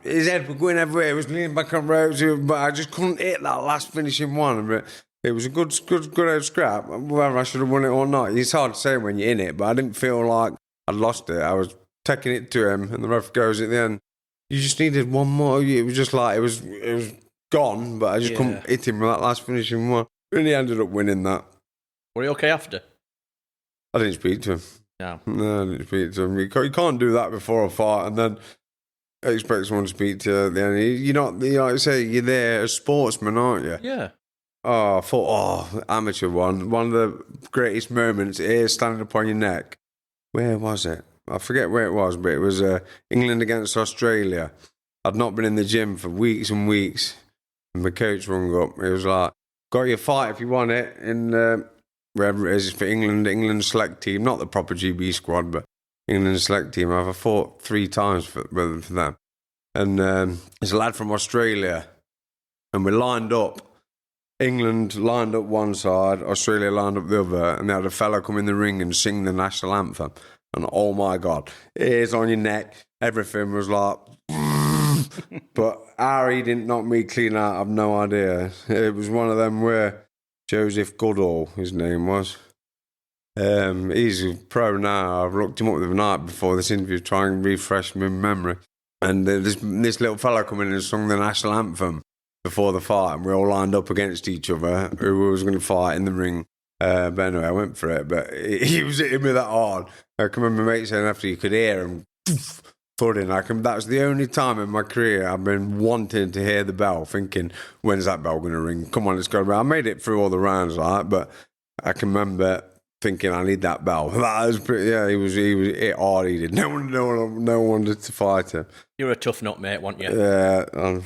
his head was going everywhere. He was leaning back on ropes, but I just couldn't hit that last finishing one. But it was a good scrap. Whether I should have won it or not, it's hard to say when you're in it, but I didn't feel like I'd lost it. I was taking it to him, and the ref goes at the end, "You just needed one more." It was just like, it was gone, but I just couldn't hit him with that last finishing one. And he ended up winning that. Were you okay after? I didn't speak to him. No. No, I didn't speak to him. You can't do that before a fight and then expect someone to speak to you at the end. You're not, like I say, you're there as a sportsman, aren't you? Yeah. Oh, I thought, amateur one. One of the greatest moments is standing up on your neck. Where was it? I forget where it was, but it was England against Australia. I'd not been in the gym for weeks and weeks. And my coach rung up. He was like, got your fight if you want it in wherever it is for England select team. Not the proper GB squad, but England select team. I've fought 3 times for them. And there's a lad from Australia. And we lined up. England lined up one side, Australia lined up the other, and they had a fella come in the ring and sing the national anthem. And oh my God, ears on your neck, everything was like... But Harry didn't knock me clean out, I've no idea. It was one of them where Joseph Goodall, his name was. He's a pro now. I've looked him up the night before this interview, trying to refresh my memory. And this little fella come in and sung the national anthem before the fight, and we all lined up against each other, who was going to fight in the ring. But anyway, I went for it, but he was hitting me that hard. I can remember my mate saying after you could hear him thudding. That's the only time in my career I've been wanting to hear the bell, thinking, when's that bell going to ring? Come on, let's go. I made it through all the rounds, like, but I can remember thinking I need that bell. That was pretty, yeah, he was hit hard, he did. No one wanted to fight him. You were a tough nut, mate, weren't you? Yeah,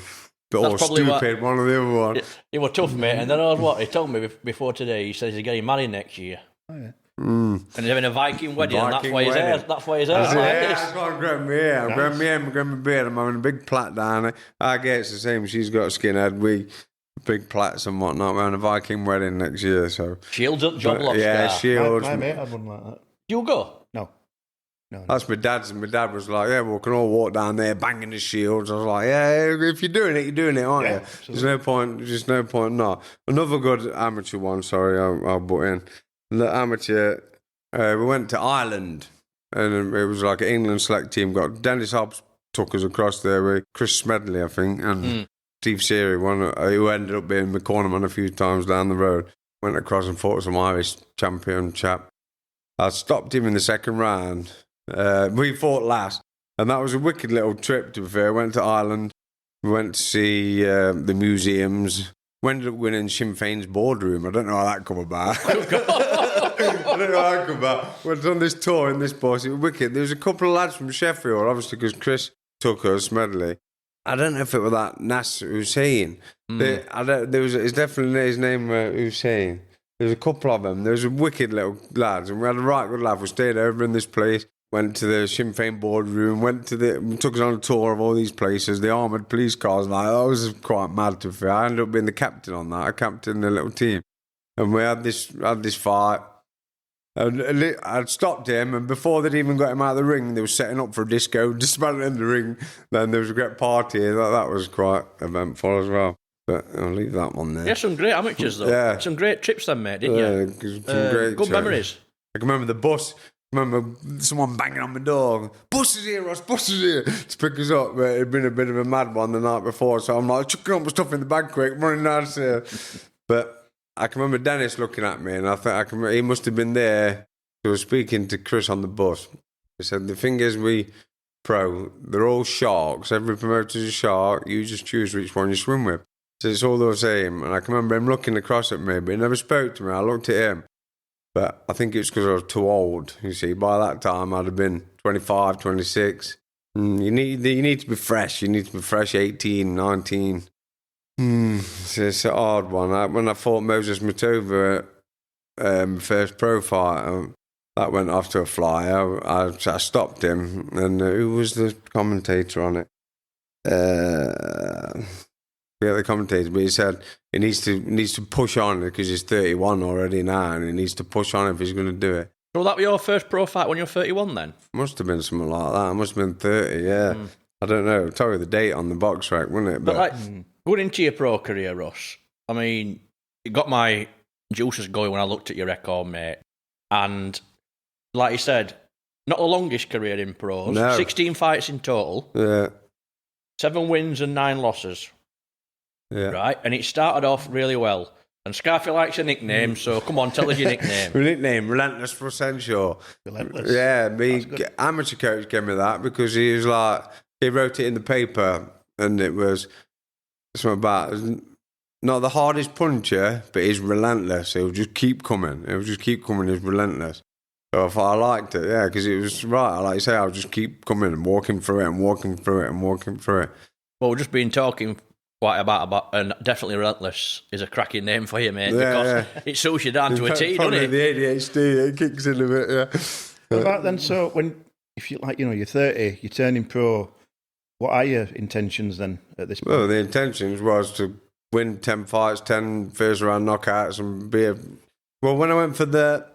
but all stupid, one or the other one. You were tough, mate. And then I was what? He told me before today, he says he's getting married next year. Oh, yeah. And he's having a Viking wedding, and that's why his hair. That's why his hair. That's why I'm growing my hair. I'm growing my hair, I'm growing my beard. I'm having a big plait down it. I guess the same. She's got a skinhead. We big plaits and whatnot. We're having a Viking wedding next year. So Shields up, job lost. Yeah, Shields. My mate had one like that. You go? No. That's my dad's, and my dad was like, yeah, we can all walk down there banging the shields. I was like, yeah, if you're doing it, aren't you? Absolutely. There's no point not. Another good amateur one, sorry, I'll butt in. The amateur, we went to Ireland, and it was like an England select team. Got Dennis Hobbs took us across there with Chris Smedley, I think, and Steve Seary, who ended up being my cornerman a few times down the road. Went across and fought some Irish champion chap. I stopped him in the second round. We fought last, and that was a wicked little trip, to be fair. Went to Ireland, we went to see the museums, we ended up winning Sinn Féin's boardroom. I don't know how that come about. Went on this tour in this bus, it was wicked. There was a couple of lads from Sheffield, obviously, because Chris took us, Smedley. I don't know if it was that Nas Hussein. It's definitely his name, Hussein. There's a couple of them. There was a wicked little lads, and we had a right good laugh. We stayed over in this place. Went to the Sinn Féin boardroom, took us on a tour of all these places, the armoured police cars, and that was quite mad to feel. I ended up being the captain on that. I captained the little team. And we had this fight. And I'd stopped him, and before they'd even got him out of the ring, they were setting up for a disco, dismantling the ring. Then there was a great party. That was quite eventful as well. But I'll leave that one there. Yeah, some great amateurs, though. Yeah. Some great trips then, mate, didn't you? Some great good memories. I can remember the bus. I remember someone banging on my door. Bus is here, Ross, bus is here, to pick us up. But it'd been a bit of a mad one the night before, so I'm like, chucking all my stuff in the bag quick, running downstairs. But I can remember Dennis looking at me, and I think he must have been there. He was speaking to Chris on the bus. He said, the thing is, they're all sharks. Every promoter's a shark. You just choose which one you swim with. So it's all the same. And I can remember him looking across at me, but he never spoke to me. I looked at him. But I think it's because I was too old. You see, by that time I'd have been 25, 26. You need to be fresh. You need to be fresh, 18, 19. It's a hard one. When I fought Moses Matova, first pro fight, that went off to a fly. I stopped him, and who was the commentator on it? The commentator, but he said he needs to push on because he's 31 already now, and he needs to push on if he's going to do it. So that was your first pro fight when you were 31 then? Must have been something like that. I must have been 30, yeah. I don't know. I'll tell you the date on the box rack, wouldn't it? But like, going into your pro career, Russ, I mean, it got my juices going when I looked at your record, mate. And like you said, not the longest career in pros. No. 16 fights in total. Yeah. 7 wins and 9 losses. Yeah. Right, and it started off really well. And Scarfe likes a nickname, so come on, tell us your nickname. My nickname, Relentless Russ Henshaw. Relentless. Yeah, amateur coach gave me that because he was like, he wrote it in the paper and it was something about, not the hardest puncher, but he's relentless. He'll just keep coming. He's relentless. So I thought I liked it, yeah, because it was right. Like you say, I'll just keep coming and walking through it. Well, we've just been talking quite about, and definitely Relentless is a cracking name for you, mate, because it suits you down to a T, doesn't it? The ADHD, it kicks in a bit, yeah. What about then, so if you you're 30, you're turning pro, what are your intentions then at this point? Well, the intentions was to win 10 fights, 10 first round knockouts and Well, when I went for the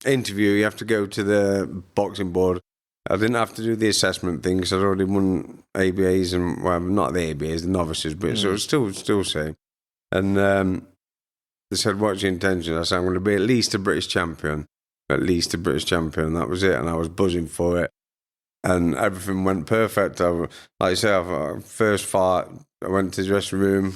interview, you have to go to the boxing board. I didn't have to do the assessment thing because I'd already won ABAs and, well, not the ABAs, the novices, but so it's still same. And they said, what's your intention? I said, I'm going to be at least a British champion. That was it. And I was buzzing for it. And everything went perfect. Like I say, first fight, I went to the dressing room,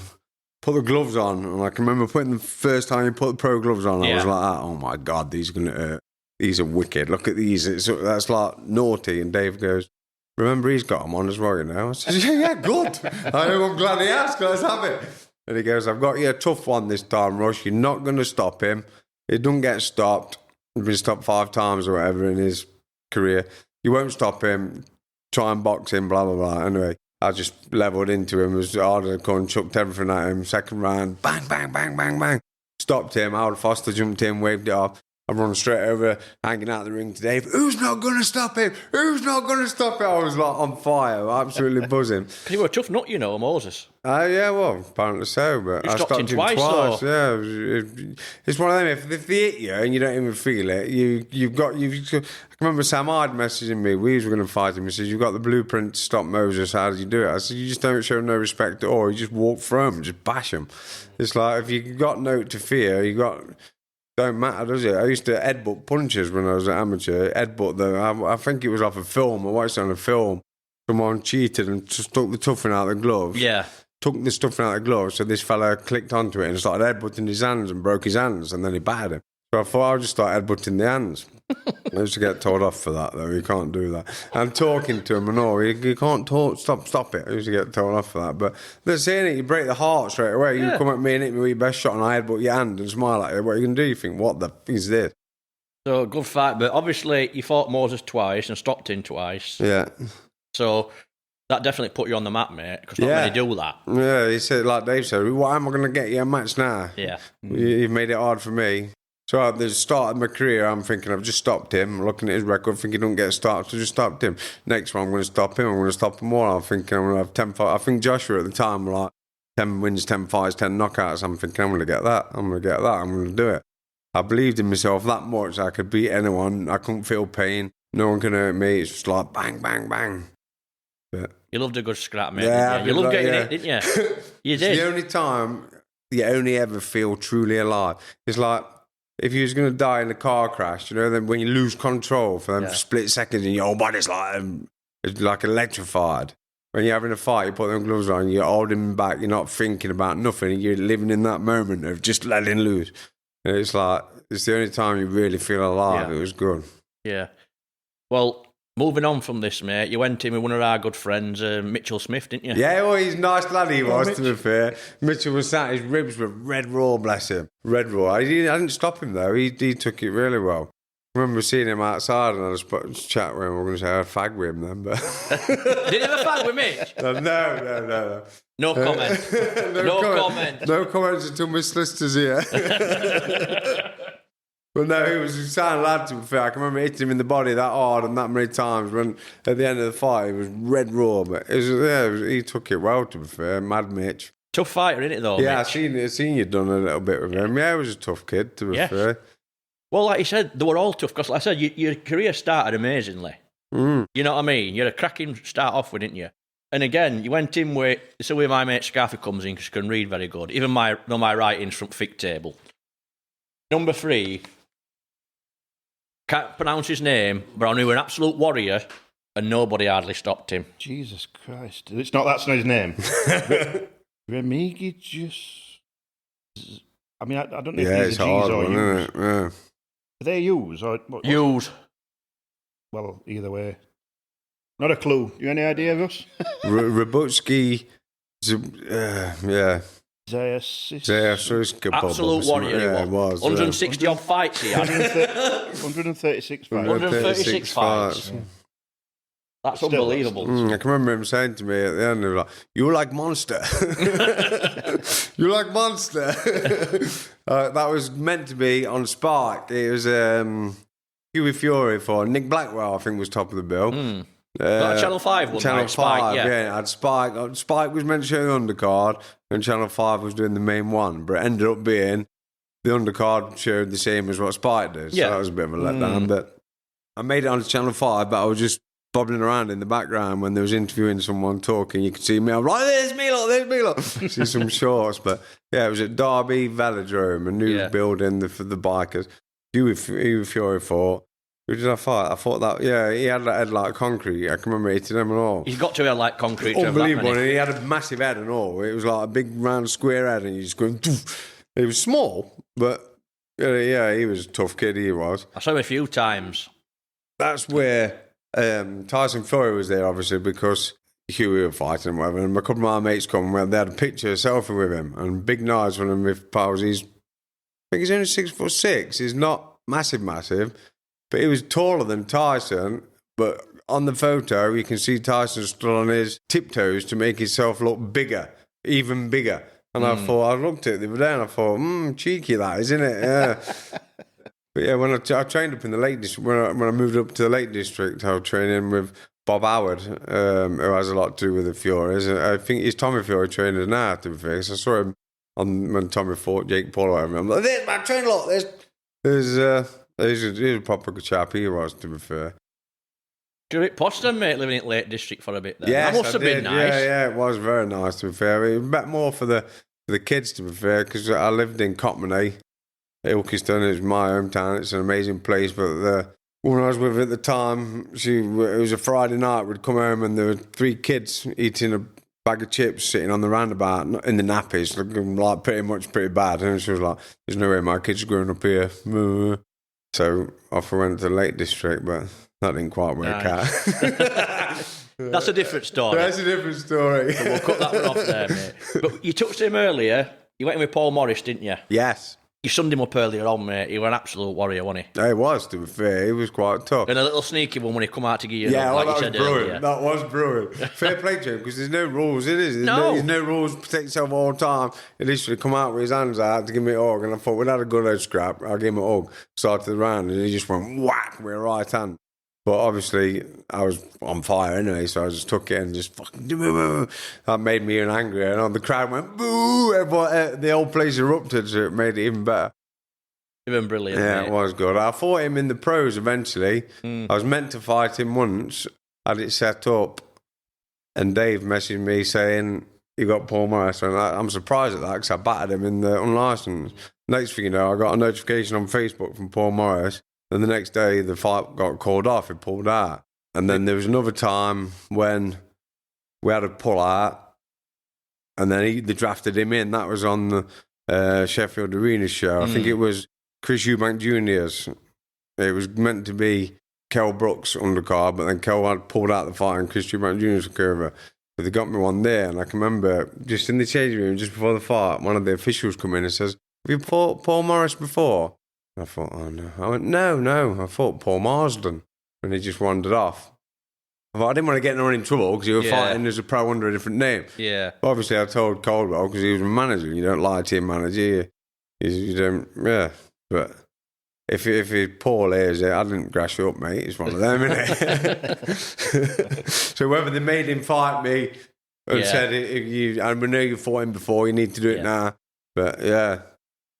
put the gloves on, and I can remember putting the first time you put the pro gloves on, I was like, oh my God, these are going to hurt. These are wicked. Look at these. That's like naughty. And Dave goes, remember he's got them on as well, you know? I said, yeah, good. I'm glad he asked. Let's have it. And he goes, I've got you a tough one this time, Russ. You're not going to stop him. He doesn't get stopped. He's been stopped 5 times or whatever in his career. You won't stop him. Try and box him, blah, blah, blah. Anyway, I just levelled into him. It was hard as I could, chucked everything at him. Second round, bang, bang, bang, bang, bang. Stopped him. Howard Foster jumped in, waved it off. I run straight over, hanging out the ring to Dave. Who's not going to stop him? I was like on fire, absolutely buzzing. Because you were a tough nut, you know, Moses. Yeah, well, apparently so. But I stopped him twice. Yeah, it's one of them. If they hit you and you don't even feel it, you've got. I remember Sam Hyde messaging me. We were going to fight him. He says, "You've got the blueprint to stop Moses. How did you do it?" I said, "You just don't show no respect at all. You just walk through him, just bash him." It's like if you got no to fear, you got. Don't matter, does it? I used to headbutt punches when I was an amateur. I think it was off a film. I watched it on a film. Someone cheated and just took the stuffing out of the glove. Yeah. Took the stuffing out of the glove, so this fella clicked onto it and started headbutting his hands and broke his hands, and then he battered him. So I thought I'll just start headbutting the hands. I used to get told off for that, though. You can't do that. I'm talking to him and all. You can't talk. Stop it. I used to get told off for that. But they're saying it. You break the heart straight away. You come at me and hit me with your best shot and I headbutt your hand and smile at you. What are you going to do? You think, what the f*** is this? So, good fight. But obviously, you fought Moses twice and stopped him twice. Yeah. So, that definitely put you on the map, mate, because not many do that. Yeah, he said, like Dave said, why am I going to get you a match now? Yeah. You've made it hard for me. So at the start of my career, I'm thinking I've just stopped him. I'm looking at his record, thinking he don't get stopped, so just stopped him. Next one, I'm going to stop him. I'm going to stop him more. I'm thinking I'm going to have 10 fights. I think Joshua at the time were like 10 wins, 10 fights, 10 knockouts. I'm thinking I'm going to get that. I'm going to do it. I believed in myself that much. I could beat anyone. I couldn't feel pain. No one can hurt me. It's just like bang, bang, bang. But, you loved a good scrap, mate. Yeah, you loved getting it, didn't you? You did. It's the only time you only ever feel truly alive. It's like, if you was going to die in a car crash, you know, then when you lose control for them split seconds and your whole body's it's like electrified. When you're having a fight, you put them gloves on, you're holding them back, you're not thinking about nothing, you're living in that moment of just letting loose. And it's like, it's the only time you really feel alive. Yeah. It was good. Yeah. Well, moving on from this, mate, you went in with one of our good friends, Mitchell Smith, didn't you? Yeah, well, he's a nice lad, he was, to be fair. Mitchell was sat, his ribs were red raw, bless him. Red raw. I didn't stop him, though. He took it really well. I remember seeing him outside and I just chat with him. I'm going to say I had a fag with him then, but... Did you have a fag with Mitch? No. No comment. No comment. No comments until my solicitor's here. But no, he was a sound lad, to be fair. I can remember hitting him in the body that hard and that many times when at the end of the fight he was red raw. But he took it well, to be fair. Mad Mitch. Tough fighter, innit, though, yeah, Mitch? I seen you done a little bit with him. Yeah, he was a tough kid, to be fair. Well, like you said, they were all tough because, like I said, your career started amazingly. You know what I mean? You had a cracking start off with, didn't you? And again, you went in with... This is where my mate Scarfe comes in because she can read very good. Even my writing's from thick table. Number 3... Can't pronounce his name, but I knew he was an absolute warrior, and nobody hardly stopped him. Jesus Christ. That's not his name. Remigius. I mean, I don't know if Yeah, these it's are hard G's or one, U's. isn't it? Yeah. Are they U's or what? Use. Well, either way. Not a clue. You any idea, Russ? Rabutsky, yeah. Zayasis. Absolute warrior he Yeah, was. it was. 160 odd fights he had. 136 fights. 136 fights. That's Still, unbelievable. I can remember him saying to me at the end, he was like, "You like Monster? You like Monster?" That was meant to be on Spark. It was Huey Fury for Nick Blackwell, I think, was top of the bill. Channel 5 one Channel night, Spike, 5, yeah. yeah. It had Spike. Spike was meant to show the undercard, and Channel 5 was doing the main one, but it ended up being the undercard showed the same as what Spike did. Yeah. So that was a bit of a letdown. But I made it onto Channel 5, but I was just bobbling around in the background when they was interviewing someone talking. You could see me. I'm like, there's me, look. See some shorts. But yeah, it was at Derby Velodrome, a new building for the bikers. Huey Fury fought. Who did I fight? I thought that, he had that head like concrete. I can remember hitting them and all. He's got to have like concrete. Unbelievable. And he had a massive head and all. It was like a big round square head and he just going, doof. He was small, but yeah, he was a tough kid, he was. I saw him a few times. That's where Tyson Fury was there, obviously, because Huey were fighting and whatever. And a couple of my mates come and they had a picture, a selfie with him. And big knives on him with pals. I think he's only 6'6". He's not massive. But he was taller than Tyson, but on the photo, you can see Tyson stood on his tiptoes to make himself look bigger, even bigger. And I looked at it the other day and I thought, cheeky that, isn't it? Yeah. But yeah, when I trained up in the Lake District, when I moved up to the Lake District, I was training with Bob Howard, who has a lot to do with the Furies. I think he's Tommy Fury trainer now, to be fair. So I saw him when Tommy fought Jake Paul or whatever. I'm like, there's my train lot, he's a proper chap, he was, to be fair. Do you posh then, mate, living in Lake District for a bit then? Yes, that must have been nice. Yeah, it was very nice, to be fair. It was more for the kids, to be fair, because I lived in Cotmanay, Ilkeston. It was my hometown. It's an amazing place, but the woman I was with at the time, it was a Friday night, we'd come home and there were 3 kids eating a bag of chips sitting on the roundabout in the nappies, looking like pretty bad. And she was like, there's no way my kids are growing up here. So off I went to the Lake District, but that didn't quite work out. That's a different story. That's a different story. So we'll cut that one off there, mate. But you touched him earlier. You went in with Paul Morris, didn't you? Yes. You summed him up earlier on, mate. He was an absolute warrior, wasn't he? He was, to be fair. He was quite tough. And a little sneaky one when he come out to give you like you said brilliant. earlier. That was brilliant. Fair play to him, because there's no rules, there's No. no rules to protect yourself all the time. He literally come out with his hands out to give me a hug, and I thought, we'd had a good old scrap. I'll give him a hug. Started the round, and he just went whack with a right hand. But obviously, I was on fire anyway, so I just took it and just fucking... That made me even angrier. And the crowd went, boo! Everyone, the whole place erupted, so it made it even better. Even brilliant, Yeah, mate. it was good. I fought him in the pros eventually. I was meant to fight him once, had it set up, and Dave messaged me saying he got Paul Morris, and I'm surprised at that because I battered him in the unlicensed. Next thing you know, I got a notification on Facebook from Paul Morris, and the next day the fight got called off. He pulled out, and then there was another time when we had a pull out, and then they drafted him in. That was on the Sheffield Arena show. I think it was Chris Eubank Jr.'s. It was meant to be Kel Brooks' undercard, but then Kel had pulled out the fight and Chris Eubank Jr.'s took over. But they got me one there, and I can remember just in the changing room, just before the fight, one of the officials come in and says, have you fought Paul Morris before? And I thought, oh no. I went, no, I fought Paul Marsden. And he just wandered off. I thought, I didn't want to get anyone in trouble because he was fighting as a pro under a different name. Yeah. But obviously, I told Caldwell because he was a manager. You don't lie to your manager. You don't, yeah. But if Paul hears it, I didn't grass you up, mate. It's one of them, innit? So whether they made him fight me and said, and we know you fought him before, you need to do it now. But yeah,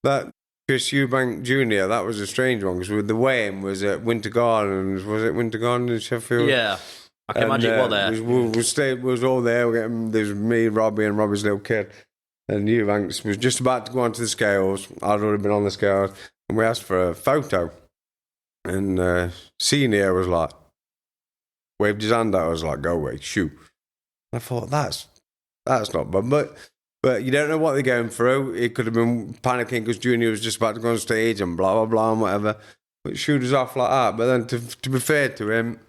that Chris Eubank Jr., that was a strange one because the weigh-in was at Winter Gardens. Was it Winter Gardens in Sheffield? Yeah. I can imagine it was there. We was all there. There was me, Robbie, and Robbie's little kid. And Eubanks was just about to go onto the scales. I'd already been on the scales. And we asked for a photo. And Senior was like, waved his hand out. I was like, go away, shoot. I thought, that's not bad. But But you don't know what they're going through. It could have been panicking because Junior was just about to go on stage and blah, blah, blah, and whatever. But shoot us off like that. But then to be fair to him,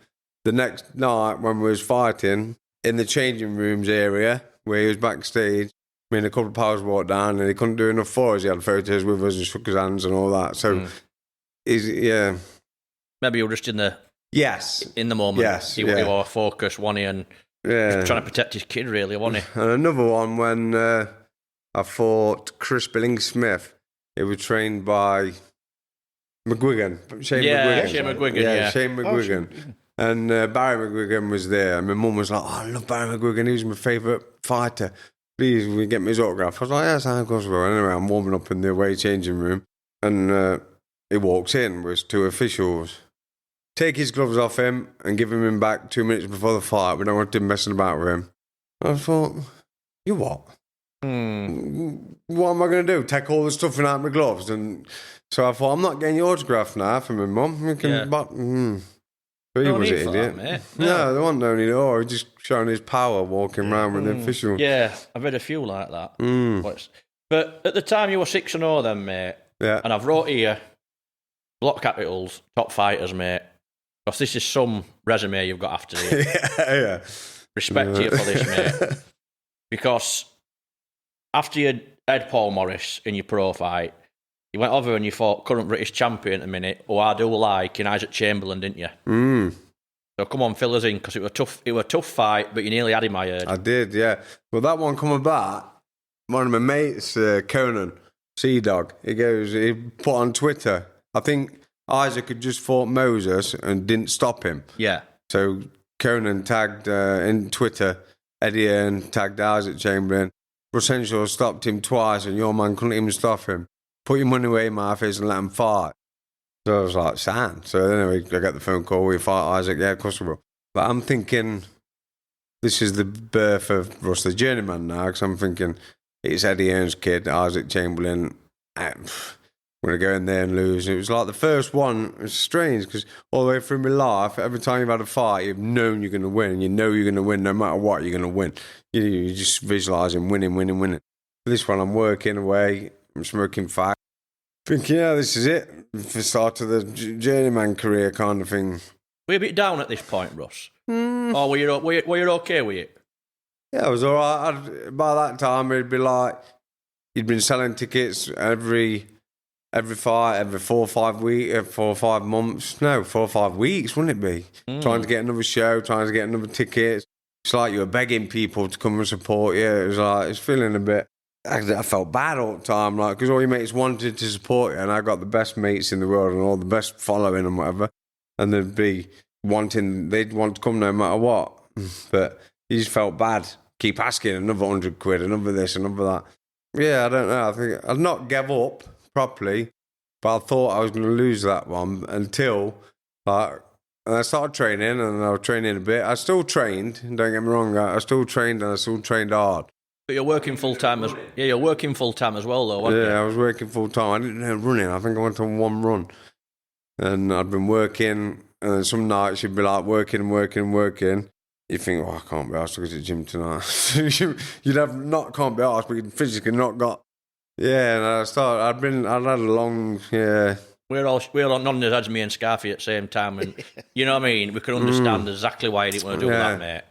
the next night when we was fighting, in the changing rooms area, where he was backstage, me and a couple of pals walked down and he couldn't do enough for us. He had photos with us and shook his hands and all that. So, yeah. Maybe you were just in the moment. Yes, He was focused, wasn't he? And he was trying to protect his kid, really, wasn't he? And another one when I fought Chris Billing-Smith. He was trained by McGuigan. Shane McGuigan. Shane McGuigan. And Barry McGuigan was there. And my mum was like, oh, I love Barry McGuigan. He was my favourite fighter. Please, will you get me his autograph? I was like, yes, of course we will. Anyway, I'm warming up in the away changing room. And he walks in with 2 officials. Take his gloves off him and give him back 2 minutes before the fight. We don't want him messing about with him. I thought, you what? What am I going to do? Take all the stuff out of my gloves? And so I thought, I'm not getting your autograph now from my mum. But he was an idiot. That, no, there wasn't no need. Or he just showing his power walking around with the official. Yeah, I've had a few like that. But at the time you were 6-0 then, mate. Yeah. And I've wrote here, block capitals, top fighters, mate. Because this is some resume you've got after you. yeah. Respect to you for this, mate. Because after you had Paul Morris in your pro fight, you went over and you fought current British champion at a minute, who I do like, in Isaac Chamberlain, didn't you? So come on, fill us in, because it was a tough fight, but you nearly had him, I heard. I did, yeah. Well, that one come about, one of my mates, Conan, Sea Dog, he put on Twitter, I think Isaac had just fought Moses and didn't stop him. Yeah. So Conan tagged in Twitter, Eddie Hearn tagged Isaac Chamberlain. Russ Henshaw stopped him twice and your man couldn't even stop him. Put your money away, my face, and let him fight. So I was like, Sam. So anyway, I got the phone call, we fight Isaac, yeah, of course we will. But I'm thinking, this is the birth of Russ the Journeyman now, because I'm thinking, it's Eddie Hearn's kid, Isaac Chamberlain. I'm going to go in there and lose. It was like the first one. It was strange because all the way through my life, every time you've had a fight, you've known you're going to win. You know you're going to win no matter what, you're going to win. You just visualising winning. This one, I'm working away. I'm smoking fag. Thinking, yeah, this is it. The start of the journeyman career kind of thing. Were you a bit down at this point, Russ? Or were you okay with it? Yeah, I was all right. By that time, it'd be like you'd been selling tickets every fight, every 4 or 5 weeks, 4 or 5 months. No, 4 or 5 weeks, wouldn't it be? Trying to get another show, trying to get another ticket. It's like you were begging people to come and support you. It was like, it's feeling a bit... I felt bad all the time, like, because all your mates wanted to support you, and I got the best mates in the world and all the best following and whatever, and they'd want to come no matter what. But you just felt bad. Keep asking, another 100 quid, another this, another that. Yeah, I don't know. I think I'd not give up properly, but I thought I was going to lose that one until, like, and I started training, and I was training a bit. I still trained, don't get me wrong, I still trained, and I still trained hard. But you're working full-time as well, though, weren't you? Yeah, I was working full-time. I didn't know running. I think I went on 1 run. And I'd been working, and then some nights you'd be like working. You think, I can't be asked to go to the gym tonight. You'd have can't be asked, but you'd physically not got... Yeah, and I'd had a long, yeah... We're all nodding our heads, me and Scarfe, at the same time, and you know what I mean? We can understand exactly why you didn't want to do that, mate.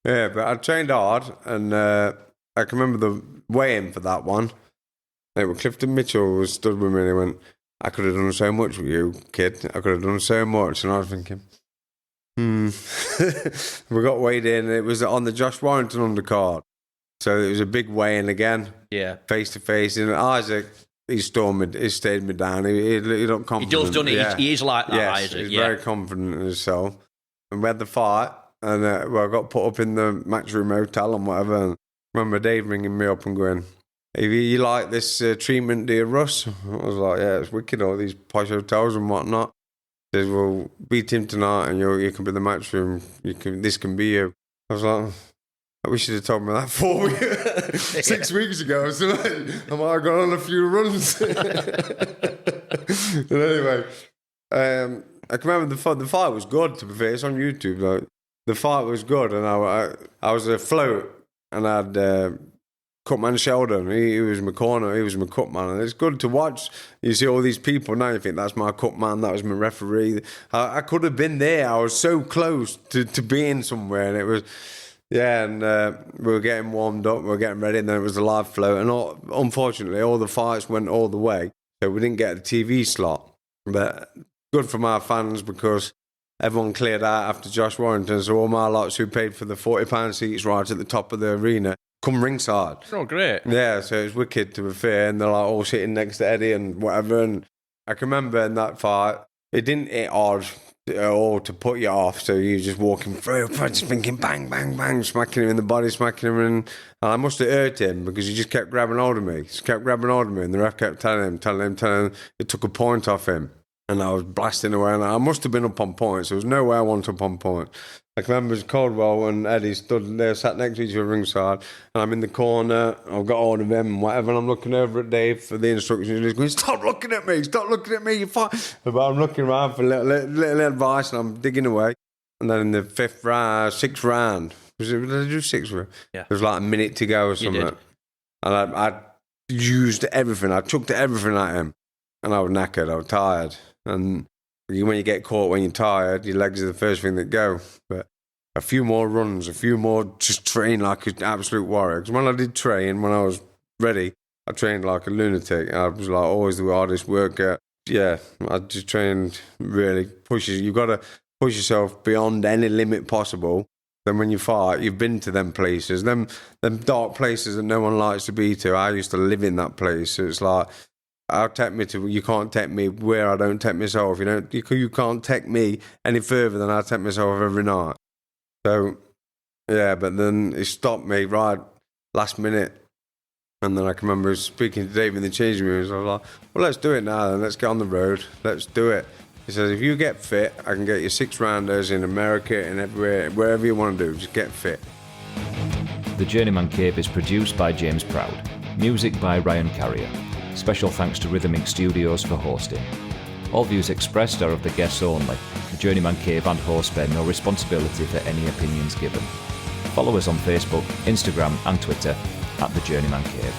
Yeah, but I trained hard, and I can remember the weigh-in for that one. Clifton Mitchell was stood with me, and he went, I could have done so much with you, kid. I could have done so much. And I was thinking, We got weighed in, and it was on the Josh Warrington undercard. So it was a big weigh-in again. Yeah. Face-to-face. And Isaac... He stayed me down. He looked confident. He does, doesn't he? Yeah. He is like that, yes, Isaac. He's very confident in himself. And we had the fight, and I got put up in the matchroom hotel and whatever. And I remember Dave ringing me up and going, you like this treatment, dear Russ? I was like, yeah, it's wicked, all these posh hotels and whatnot. He says, well, beat him tonight and you can be in the matchroom. This can be you. I was like... I wish you'd have told me that 6 weeks ago. So I might have gone on a few runs. But anyway, I can remember the fight was good, to be fair. It's on YouTube. Like, the fight was good, and I was afloat, and I'd Cutman Sheldon. He was my corner. He was my cut man. And it's good to watch. You see all these people now. You think that's my cut man. That was my referee. I could have been there. I was so close to being somewhere, and it was. Yeah, and we were getting warmed up, we were getting ready, and then it was the live float. And unfortunately, all the fights went all the way, so we didn't get a TV slot. But good from our fans because everyone cleared out after Josh Warrington, so all my lots who paid for the £40 seats right at the top of the arena come ringside. Oh, great. Yeah, so it was wicked, to be fair, and they're like all sitting next to Eddie and whatever. And I can remember in that fight, it didn't hit hard at all to put you off, so you're just walking through, just thinking bang, bang, bang, smacking him in the body, smacking him, and I must have hurt him because he just kept grabbing hold of me, and the ref kept telling him, it took a point off him, and I was blasting away, and I must have been up on points. There was no way I wasn't up on points. I can remember Caldwell and Eddie stood there, sat next to each other ringside, and I'm in the corner, I've got hold of him and whatever, and I'm looking over at Dave for the instructions, and he's going, stop looking at me, you're fine. But I'm looking around for little advice, and I'm digging away. And then in the sixth round, did I do 6? Yeah. There was like a minute to go or something. And I used everything, I chucked everything at him, and I was knackered, I was tired. And when you get caught when you're tired, your legs are the first thing that go. But a few more runs, just train like an absolute warrior. Because when I did train, when I was ready, I trained like a lunatic. I was like always the hardest worker. Yeah, I just trained really pushes. You've got to push yourself beyond any limit possible. Then when you fight, you've been to them places, them dark places that no one likes to be to. I used to live in that place. So it's like, you can't take me where I don't take myself. You can't take me any further than I take myself every night. So, yeah, but then it stopped me right last minute. And then I can remember speaking to Dave in the changing rooms. I was like, well, let's do it now then. Let's get on the road. Let's do it. He says, if you get fit, I can get you 6 rounders in America and everywhere, wherever you want to do. Just get fit. The Journeyman Cave is produced by James Proud. Music by Ryan Carrier. Special thanks to Rhythm Inc. Studios for hosting. All views expressed are of the guests only. The Journeyman Cave and host bear no responsibility for any opinions given. Follow us on Facebook, Instagram and Twitter @The Journeyman Cave.